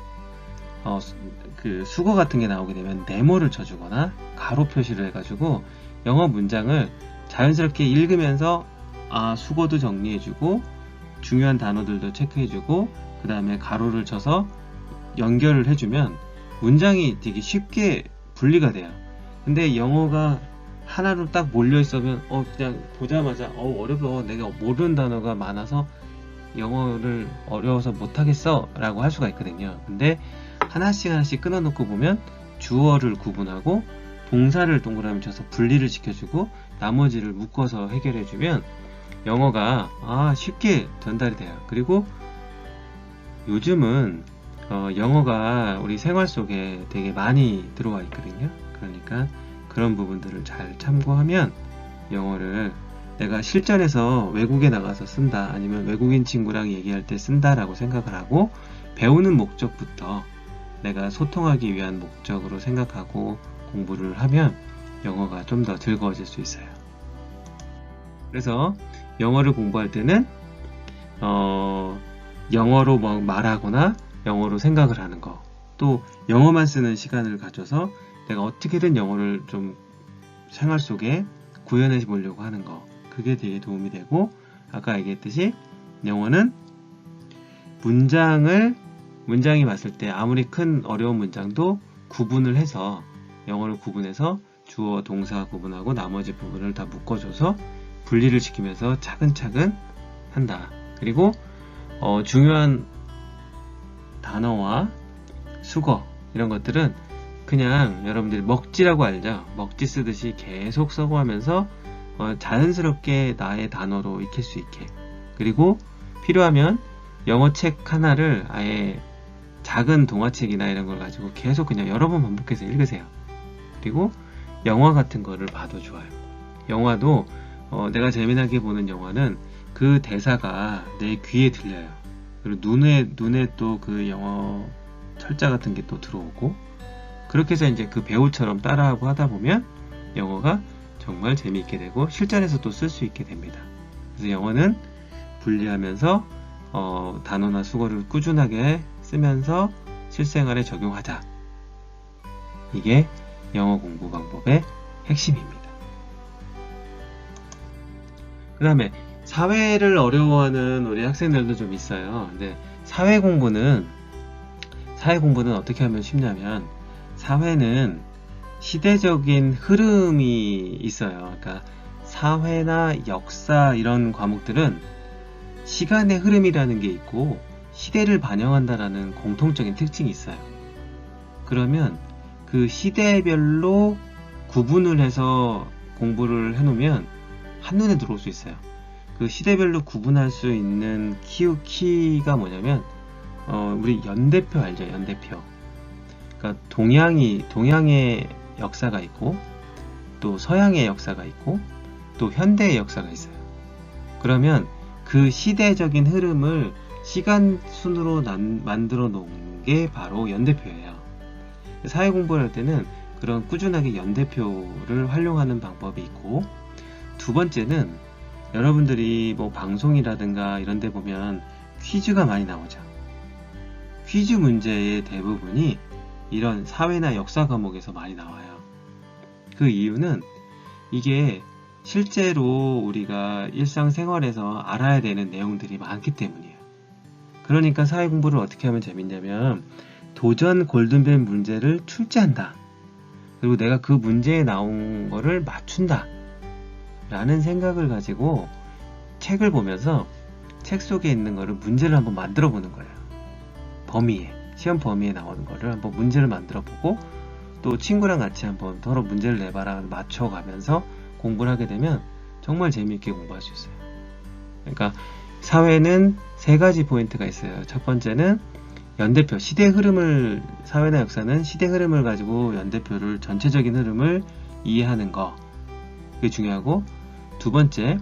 그 수거 같은 게 나오게 되면 네모를 쳐주거나 가로 표시를 해가지고 영어 문장을 자연스럽게 읽으면서 수거도 정리해주고 중요한 단어들도 체크해주고 그 다음에 가로를 쳐서 연결을 해주면 문장이 되게 쉽게 분리가 돼요. 근데 영어가 하나로 딱 몰려있으면 그냥 보자마자 어려워, 내가 모르는 단어가 많아서 영어를 어려워서 못하겠어 라고 할 수가 있거든요. 근데 하나씩 끊어놓고 보면 주어를 구분하고 동사를 동그라미 쳐서 분리를 시켜주고 나머지를 묶어서 해결해주면 영어가 쉽게 전달이 돼요. 그리고 요즘은 영어가 우리 생활 속에 되게 많이 들어와 있거든요. 그러니까 그런 부분들을 잘 참고하면 영어를 내가 실전에서 외국에 나가서 쓴다, 아니면 외국인 친구랑 얘기할 때 쓴다 라고 생각을 하고 배우는 목적부터 내가 소통하기 위한 목적으로 생각하고 공부를 하면 영어가 좀 더 즐거워질 수 있어요. 그래서 영어를 공부할 때는 영어로 말하거나 영어로 생각을 하는 거, 또 영어만 쓰는 시간을 가져서 내가 어떻게든 영어를 좀 생활 속에 구현해 보려고 하는 거, 그게 되게 도움이 되고, 아까 얘기했듯이 영어는 문장이 왔을 때 아무리 큰 어려운 문장도 구분을 해서 영어를 구분해서 주어, 동사 구분하고 나머지 부분을 다 묶어줘서 분리를 시키면서 차근차근 한다. 그리고 중요한 단어와 수거 이런 것들은 그냥 여러분들이 먹지라고 알죠? 먹지 쓰듯이 계속 써고하면서 자연스럽게 나의 단어로 익힐 수 있게, 그리고 필요하면 영어 책 하나를 아예 작은 동화책이나 이런 걸 가지고 계속 그냥 여러 번 반복해서 읽으세요. 그리고 영화 같은 거를 봐도 좋아요. 영화도 내가 재미나게 보는 영화는 그 대사가 내 귀에 들려요. 그리고 눈에 또 그 영어 철자 같은 게 또 들어오고, 그렇게 해서 이제 그 배우처럼 따라하고 하다 보면 영어가 정말 재미있게 되고 실전에서 또 쓸 수 있게 됩니다. 그래서 영어는 분리하면서 단어나 수거를 꾸준하게 쓰면서 실생활에 적용하자. 이게 영어 공부 방법의 핵심입니다. 그 다음에 사회를 어려워하는 우리 학생들도 좀 있어요. 근데 사회 공부는 어떻게 하면 쉽냐면, 사회는 시대적인 흐름이 있어요. 그러니까 사회나 역사 이런 과목들은 시간의 흐름이라는 게 있고 시대를 반영한다라는 공통적인 특징이 있어요. 그러면 그 시대별로 구분을 해서 공부를 해놓으면 한눈에 들어올 수 있어요. 그 시대별로 구분할 수 있는 키가 뭐냐면 우리 연대표 알죠? 연대표. 그러니까 동양의 역사가 있고 또 서양의 역사가 있고 또 현대의 역사가 있어요. 그러면 그 시대적인 흐름을 시간 순으로 만들어 놓은 게 바로 연대표예요. 사회 공부를 할 때는 그런 꾸준하게 연대표를 활용하는 방법이 있고, 두 번째는 여러분들이 뭐 방송이라든가 이런 데 보면 퀴즈가 많이 나오죠. 퀴즈 문제의 대부분이 이런 사회나 역사 과목에서 많이 나와요. 그 이유는 이게 실제로 우리가 일상생활에서 알아야 되는 내용들이 많기 때문이에요. 그러니까 사회 공부를 어떻게 하면 재밌냐면 도전 골든벨 문제를 출제한다. 그리고 내가 그 문제에 나온 거를 맞춘다. 라는 생각을 가지고 책을 보면서 책 속에 있는 거를 문제를 한번 만들어 보는 거예요. 시험 범위에 나오는 거를 한번 문제를 만들어 보고 또 친구랑 같이 한번 서로 문제를 내봐라 맞춰가면서 공부를 하게 되면 정말 재미있게 공부할 수 있어요. 그러니까 사회는 3가지 포인트가 있어요. 첫 번째는 연대표, 사회나 역사는 시대 흐름을 가지고 연대표를, 전체적인 흐름을 이해하는 거. 그게 중요하고, 두 번째,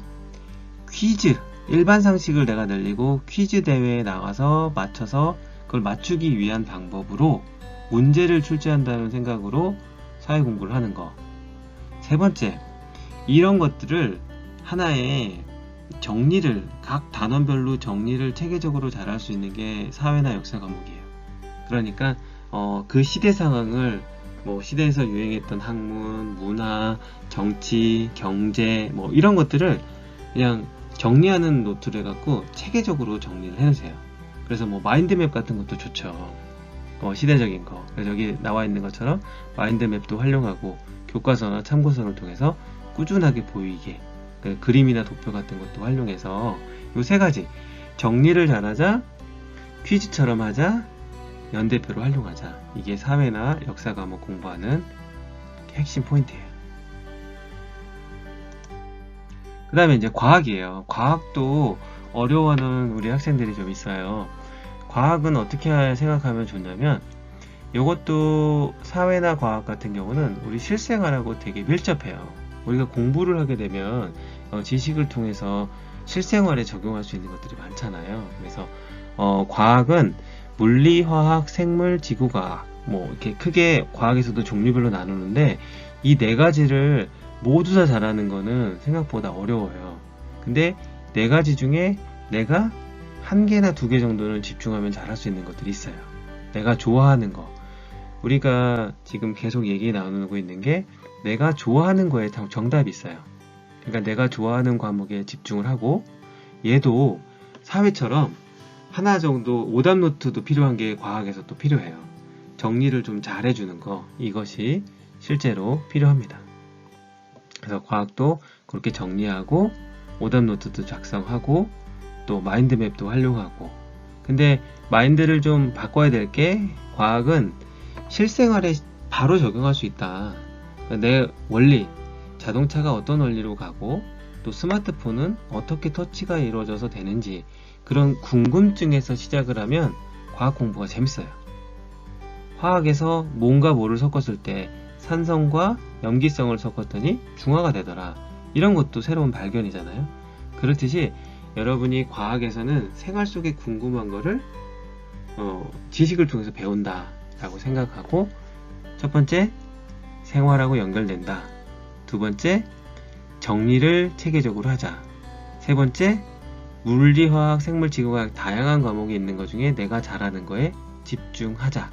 퀴즈, 일반 상식을 내가 늘리고 퀴즈 대회에 나가서 맞춰서 그걸 맞추기 위한 방법으로 문제를 출제한다는 생각으로 사회 공부를 하는 거. 세 번째, 이런 것들을 하나의 정리를, 각 단원별로 정리를 체계적으로 잘할 수 있는 게 사회나 역사 과목이에요. 그러니까 그 시대 상황을 시대에서 유행했던 학문, 문화, 정치, 경제 이런 것들을 그냥 정리하는 노트를 해갖고 체계적으로 정리를 해놓으세요. 그래서 마인드맵 같은 것도 좋죠. 시대적인 거. 그래서 여기 나와 있는 것처럼 마인드맵도 활용하고 교과서나 참고서를 통해서 꾸준하게 보이게 그림이나 도표 같은 것도 활용해서 이 3가지 정리를 잘하자, 퀴즈처럼 하자, 연대표를 활용하자. 이게 사회나 역사 과목 공부하는 핵심 포인트예요. 그 다음에 이제 과학이에요. 과학도 어려워하는 우리 학생들이 좀 있어요. 과학은 어떻게 생각하면 좋냐면 이것도 사회나 과학 같은 경우는 우리 실생활하고 되게 밀접해요. 우리가 공부를 하게 되면 지식을 통해서 실생활에 적용할 수 있는 것들이 많잖아요. 그래서 과학은 물리, 화학, 생물, 지구과학 이렇게 크게 과학에서도 종류별로 나누는데 이 4가지를 모두 다 잘하는 거는 생각보다 어려워요. 근데 4가지 중에 내가 1개나 2개 정도는 집중하면 잘할 수 있는 것들이 있어요. 내가 좋아하는 거. 우리가 지금 계속 얘기 나누고 있는 게 내가 좋아하는 거에 정답이 있어요. 그러니까 내가 좋아하는 과목에 집중을 하고, 얘도 사회처럼 하나 정도 오답 노트도 필요한 게 과학에서 또 필요해요. 정리를 좀 잘 해주는 거, 이것이 실제로 필요합니다. 그래서 과학도 그렇게 정리하고 오답 노트도 작성하고 또 마인드맵도 활용하고. 근데 마인드를 좀 바꿔야 될 게, 과학은 실생활에 바로 적용할 수 있다. 내 원리, 자동차가 어떤 원리로 가고 또 스마트폰은 어떻게 터치가 이루어져서 되는지, 그런 궁금증에서 시작을 하면 과학 공부가 재밌어요. 화학에서 뭔가 뭐를 섞었을 때 산성과 염기성을 섞었더니 중화가 되더라. 이런 것도 새로운 발견이잖아요. 그렇듯이 여러분이 과학에서는 생활 속에 궁금한 거를 지식을 통해서 배운다 라고 생각하고, 첫 번째, 생활하고 연결된다. 두 번째, 정리를 체계적으로 하자. 세 번째, 물리, 화학, 생물, 지구과학 다양한 과목이 있는 것 중에 내가 잘하는 거에 집중하자.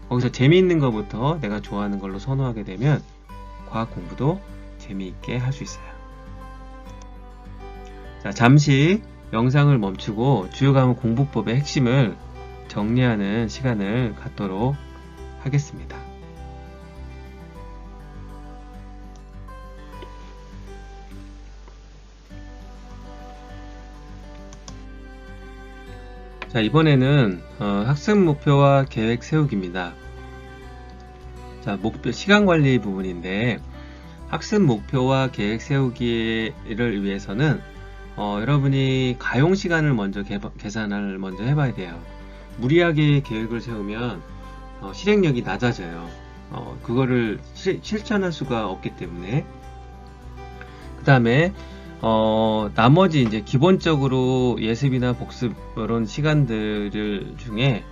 거기서 재미있는 것부터 내가 좋아하는 걸로 선호하게 되면 과학 공부도 재미있게 할 수 있어요. 자, 잠시 영상을 멈추고 주요 과목 공부법의 핵심을 정리하는 시간을 갖도록 하겠습니다. 자, 이번에는 학습 목표와 계획 세우기입니다. 자, 시간 관리 부분인데, 학습 목표와 계획 세우기를 위해서는 여러분이 가용 시간을 먼저 계산을 먼저 해봐야 돼요. 무리하게 계획을 세우면 실행력이 낮아져요. 그거를 실천할 수가 없기 때문에. 그 다음에 나머지 이제 기본적으로 예습이나 복습 이런 시간들 중에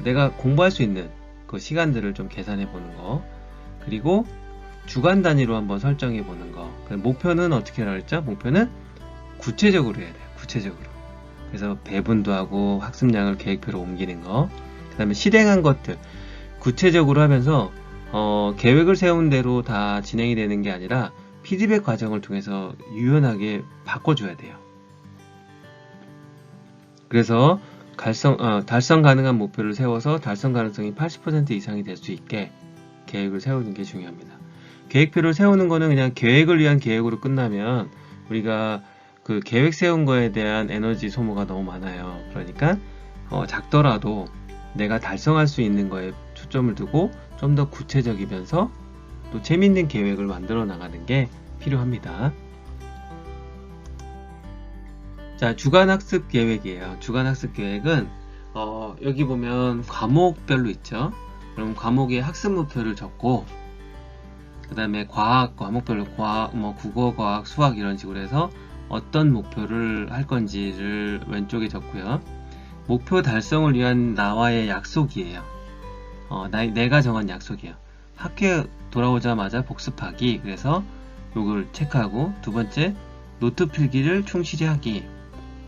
내가 공부할 수 있는 그 시간들을 좀 계산해 보는 거, 그리고 주간 단위로 한번 설정해 보는 거. 목표는 어떻게 하라 했죠? 목표는 구체적으로 해야 돼요. 구체적으로. 그래서 배분도 하고 학습량을 계획표로 옮기는 거. 그 다음에 실행한 것들 구체적으로 하면서 계획을 세운 대로 다 진행이 되는 게 아니라 피드백 과정을 통해서 유연하게 바꿔줘야 돼요. 그래서 달성 가능한 목표를 세워서 달성 가능성이 80% 이상이 될 수 있게 계획을 세우는 게 중요합니다. 계획표를 세우는 거는 그냥 계획을 위한 계획으로 끝나면 우리가 그 계획 세운 거에 대한 에너지 소모가 너무 많아요. 그러니까 작더라도 내가 달성할 수 있는 거에 초점을 두고 좀 더 구체적이면서 또 재밌는 계획을 만들어 나가는 게 필요합니다. 자, 주간학습 계획이에요. 주간학습 계획은 여기 보면 과목별로 있죠. 그럼 과목의 학습 목표를 적고 그 다음에 과목별로 국어, 과학, 수학 이런 식으로 해서 어떤 목표를 할 건지를 왼쪽에 적고요. 목표 달성을 위한 나와의 약속이에요. 내가 정한 약속이에요. 학교에 돌아오자마자 복습하기. 그래서 요걸 체크하고, 두 번째, 노트 필기를 충실히 하기.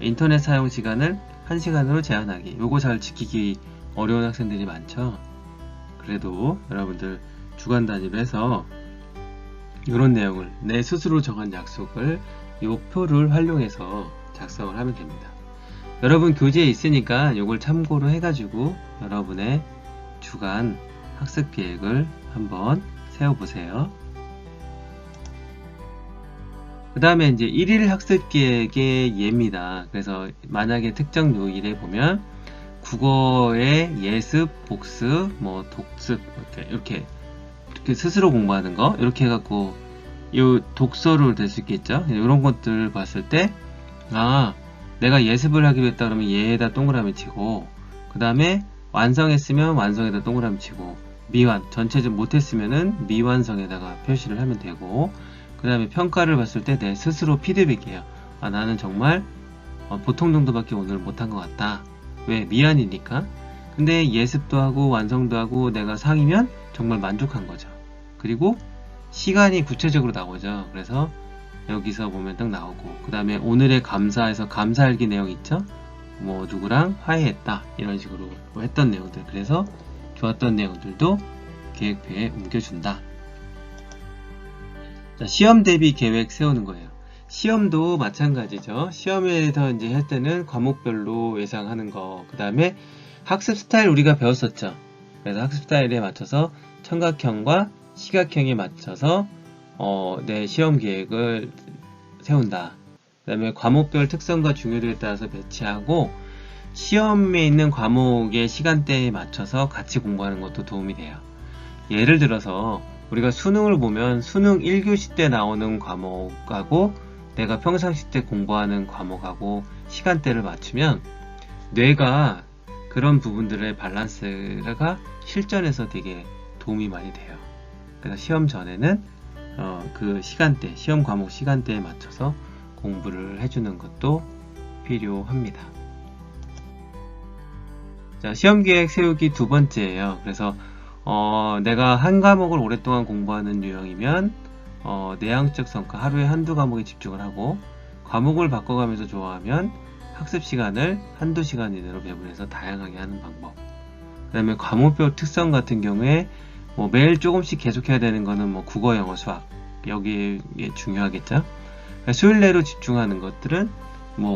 인터넷 사용 시간을 1시간으로 제한하기. 요거 잘 지키기 어려운 학생들이 많죠. 그래도 여러분들 주간 단위로 해서 이런 내용을 내 스스로 정한 약속을 요 표를 활용해서 작성을 하면 됩니다. 여러분 교재에 있으니까 요걸 참고로 해가지고 여러분의 주간 학습 계획을 한번 세워보세요. 그 다음에 이제 1일 학습 계획의 예입니다. 그래서 만약에 특정 요일에 보면 국어의 예습, 복습, 독습 이렇게 스스로 공부하는 거 이렇게 해갖고 이 독서로 될 수 있겠죠. 이런 것들 봤을 때 내가 예습을 하기로 했다 그러면 예에다 동그라미 치고, 그 다음에 완성했으면 완성에다 동그라미 치고, 전체적으로 못했으면은 미완성에다가 표시를 하면 되고, 그 다음에 평가를 봤을 때 내 스스로 피드백이에요. 나는 정말 보통 정도밖에 오늘 못한 것 같다. 왜? 미완이니까. 근데 예습도 하고 완성도 하고 내가 상이면 정말 만족한 거죠. 그리고 시간이 구체적으로 나오죠. 그래서 여기서 보면 딱 나오고, 그 다음에 오늘의 감사에서 감사일기 내용 있죠. 누구랑 화해했다 이런 식으로 했던 내용들, 그래서 좋았던 내용들도 계획표에 옮겨준다. 자, 시험 대비 계획 세우는 거예요. 시험도 마찬가지죠. 시험에서 이제 할 때는 과목별로 예상하는 거, 그 다음에 학습 스타일 우리가 배웠었죠. 그래서 학습 스타일에 맞춰서 청각형과 시각형에 맞춰서 내 시험 계획을 세운다. 그 다음에 과목별 특성과 중요도에 따라서 배치하고, 시험에 있는 과목의 시간대에 맞춰서 같이 공부하는 것도 도움이 돼요. 예를 들어서 우리가 수능을 보면 수능 1교시 때 나오는 과목하고 내가 평상시 때 공부하는 과목하고 시간대를 맞추면 뇌가 그런 부분들의 밸런스가 실전에서 되게 도움이 많이 돼요. 그래서 시험 전에는 그 시간대, 시험 과목 시간대에 맞춰서 공부를 해주는 것도 필요합니다. 자, 시험 계획 세우기 두 번째예요. 그래서 내가 한 과목을 오랫동안 공부하는 유형이면 내향적 성과, 하루에 한두 과목에 집중을 하고, 과목을 바꿔가면서 좋아하면 학습 시간을 한두 시간 이내로 배분해서 다양하게 하는 방법. 그 다음에 과목별 특성 같은 경우에 매일 조금씩 계속해야 되는 거는 국어, 영어, 수학 여기에 중요하겠죠. 수요일 내로 집중하는 것들은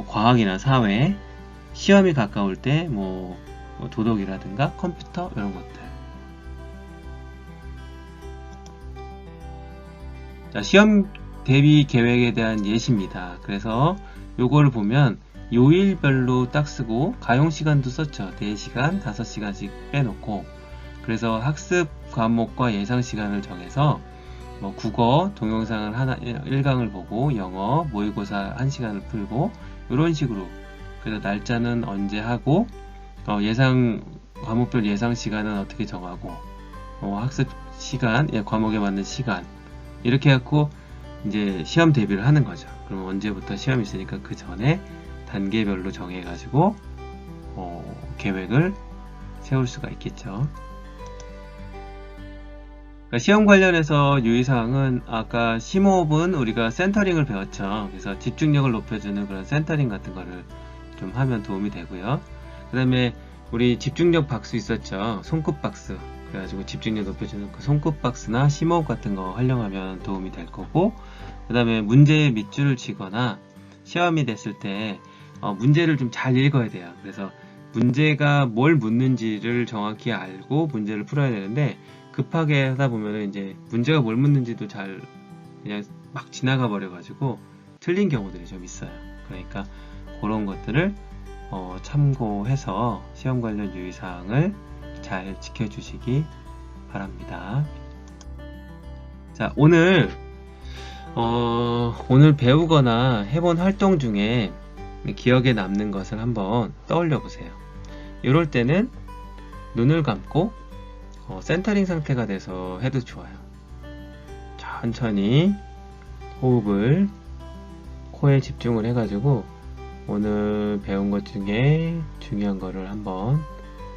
과학이나 사회, 시험이 가까울 때 도덕이라든가 컴퓨터 이런 것들. 자, 시험 대비 계획에 대한 예시입니다. 그래서 요거를 보면 요일별로 딱 쓰고, 가용 시간도 썼죠. 4시간, 5시간씩 빼놓고, 그래서 학습 과목과 예상 시간을 정해서 국어 동영상을 1강을 보고, 영어 모의고사 1시간을 풀고, 이런 식으로. 그래서 날짜는 언제 하고, 예상 과목별 예상 시간은 어떻게 정하고, 학습 시간, 과목에 맞는 시간 이렇게 해갖고 이제 시험 대비를 하는 거죠. 그러면 언제부터 시험이 있으니까 그 전에 단계별로 정해가지고 계획을 세울 수가 있겠죠. 그러니까 시험 관련해서 유의사항은 아까 심호흡은 우리가 센터링을 배웠죠. 그래서 집중력을 높여주는 그런 센터링 같은 거를 좀 하면 도움이 되고요. 그 다음에 우리 집중력 박스 있었죠. 손끝 박스. 그래가지고 집중력 높여주는 그 손끝 박스나 심호흡 같은 거 활용하면 도움이 될 거고, 그 다음에 문제에 밑줄을 치거나 시험이 됐을 때 문제를 좀 잘 읽어야 돼요. 그래서 문제가 뭘 묻는지를 정확히 알고 문제를 풀어야 되는데, 급하게 하다 보면 이제 문제가 뭘 묻는지도 잘 그냥 막 지나가 버려가지고 틀린 경우들이 좀 있어요. 그러니까 그런 것들을 참고해서 시험 관련 유의사항을 잘 지켜주시기 바랍니다. 자, 오늘 배우거나 해본 활동 중에 기억에 남는 것을 한번 떠올려 보세요. 이럴 때는 눈을 감고 센터링 상태가 돼서 해도 좋아요. 천천히 호흡을 코에 집중을 해가지고 오늘 배운 것 중에 중요한 거를 한번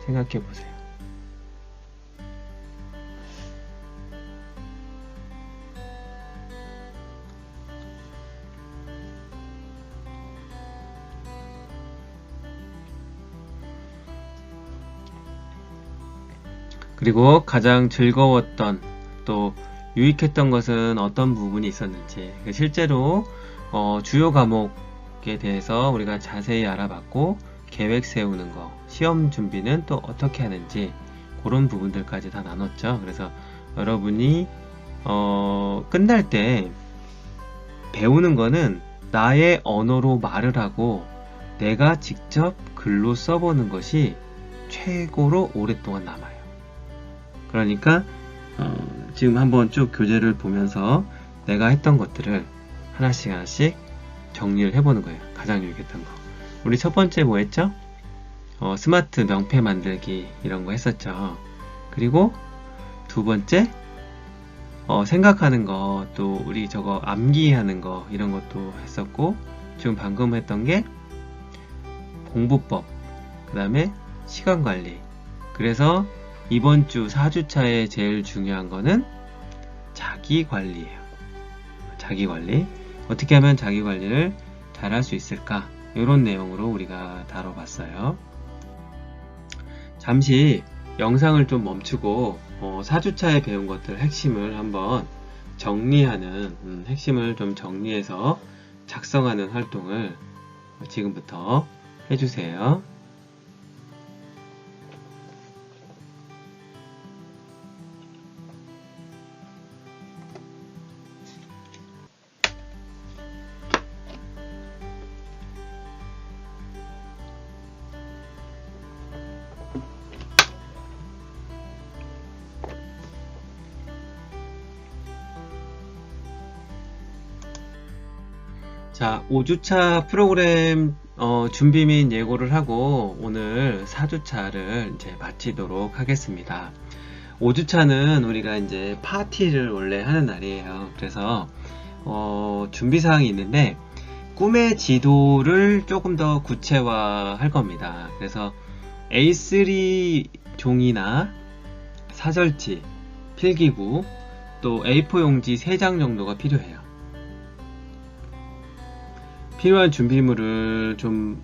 생각해 보세요. 그리고 가장 즐거웠던 또 유익했던 것은 어떤 부분이 있었는지, 실제로 주요 과목에 대해서 우리가 자세히 알아봤고 계획 세우는 거, 시험 준비는 또 어떻게 하는지 그런 부분들까지 다 나눴죠. 그래서 여러분이 끝날 때 배우는 거는 나의 언어로 말을 하고 내가 직접 글로 써보는 것이 최고로 오랫동안 남아요. 그러니까 지금 한번 쭉 교재를 보면서 내가 했던 것들을 하나씩 정리를 해보는 거예요. 가장 유익했던 거. 우리 첫 번째 뭐 했죠? 스마트 명패 만들기 이런 거 했었죠. 그리고 두 번째 생각하는 거, 또 우리 저거 암기하는 거 이런 것도 했었고, 지금 방금 했던 게 공부법, 그 다음에 시간관리. 그래서 이번 주 4주차에 제일 중요한 거는 자기관리예요. 자기관리. 어떻게 하면 자기관리를 잘 할 수 있을까? 이런 내용으로 우리가 다뤄봤어요. 잠시 영상을 좀 멈추고 4주차에 배운 것들 핵심을 한번 정리하는, 핵심을 좀 정리해서 작성하는 활동을 지금부터 해주세요. 자, 5주차 프로그램 준비 및 예고를 하고 오늘 4주차를 이제 마치도록 하겠습니다. 5주차는 우리가 이제 파티를 원래 하는 날이에요. 그래서 준비사항이 있는데 꿈의 지도를 조금 더 구체화 할 겁니다. 그래서 A3 종이나 사절지, 필기구, 또 A4 용지 3장 정도가 필요해요. 필요한 준비물을 좀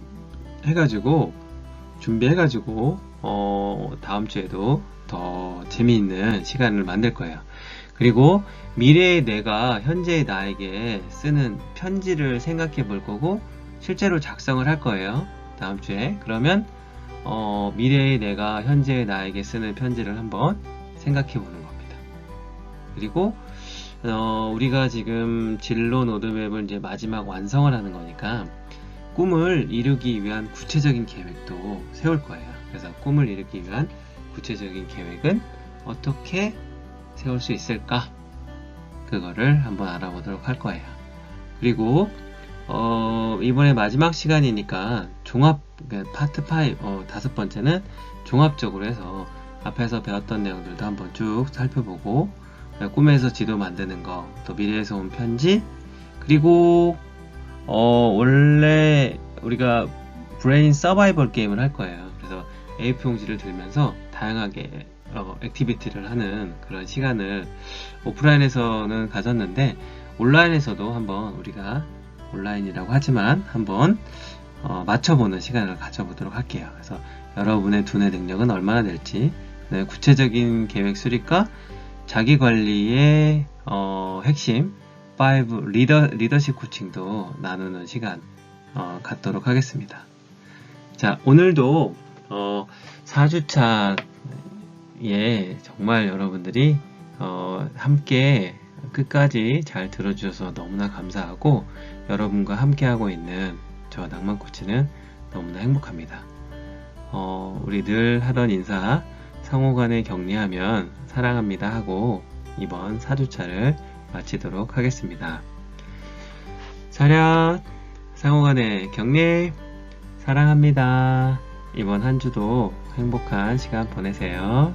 준비해가지고 다음 주에도 더 재미있는 시간을 만들 거예요. 그리고 미래의 내가 현재의 나에게 쓰는 편지를 생각해 볼 거고 실제로 작성을 할 거예요. 다음 주에. 그러면 미래의 내가 현재의 나에게 쓰는 편지를 한번 생각해 보는 겁니다. 그리고 우리가 지금 진로 로드맵을 이제 마지막 완성을 하는 거니까 꿈을 이루기 위한 구체적인 계획도 세울 거예요. 그래서 꿈을 이루기 위한 구체적인 계획은 어떻게 세울 수 있을까? 그거를 한번 알아보도록 할 거예요. 그리고 이번에 마지막 시간이니까 종합, 파트 5, 5번째는 종합적으로 해서 앞에서 배웠던 내용들도 한번 쭉 살펴보고, 꿈에서 지도 만드는 거, 또 미래에서 온 편지, 그리고 원래 우리가 브레인 서바이벌 게임을 할 거예요. 그래서 A4 용지를 들면서 다양하게 액티비티를 하는 그런 시간을 오프라인에서는 가졌는데 온라인에서도 한번 우리가 온라인이라고 하지만 한번 맞춰보는 시간을 가져보도록 할게요. 그래서 여러분의 두뇌 능력은 얼마나 될지, 구체적인 계획 수립과 자기관리의 핵심 5 리더십 코칭도 나누는 시간 갖도록 하겠습니다. 자, 오늘도 4주차에 정말 여러분들이 함께 끝까지 잘 들어주셔서 너무나 감사하고, 여러분과 함께 하고 있는 저 낭만 코치는 너무나 행복합니다. 우리 늘 하던 인사, 상호간에 격려하면 사랑합니다 하고 이번 4주차를 마치도록 하겠습니다. 차렷, 상호간에 격려, 사랑합니다. 이번 한 주도 행복한 시간 보내세요.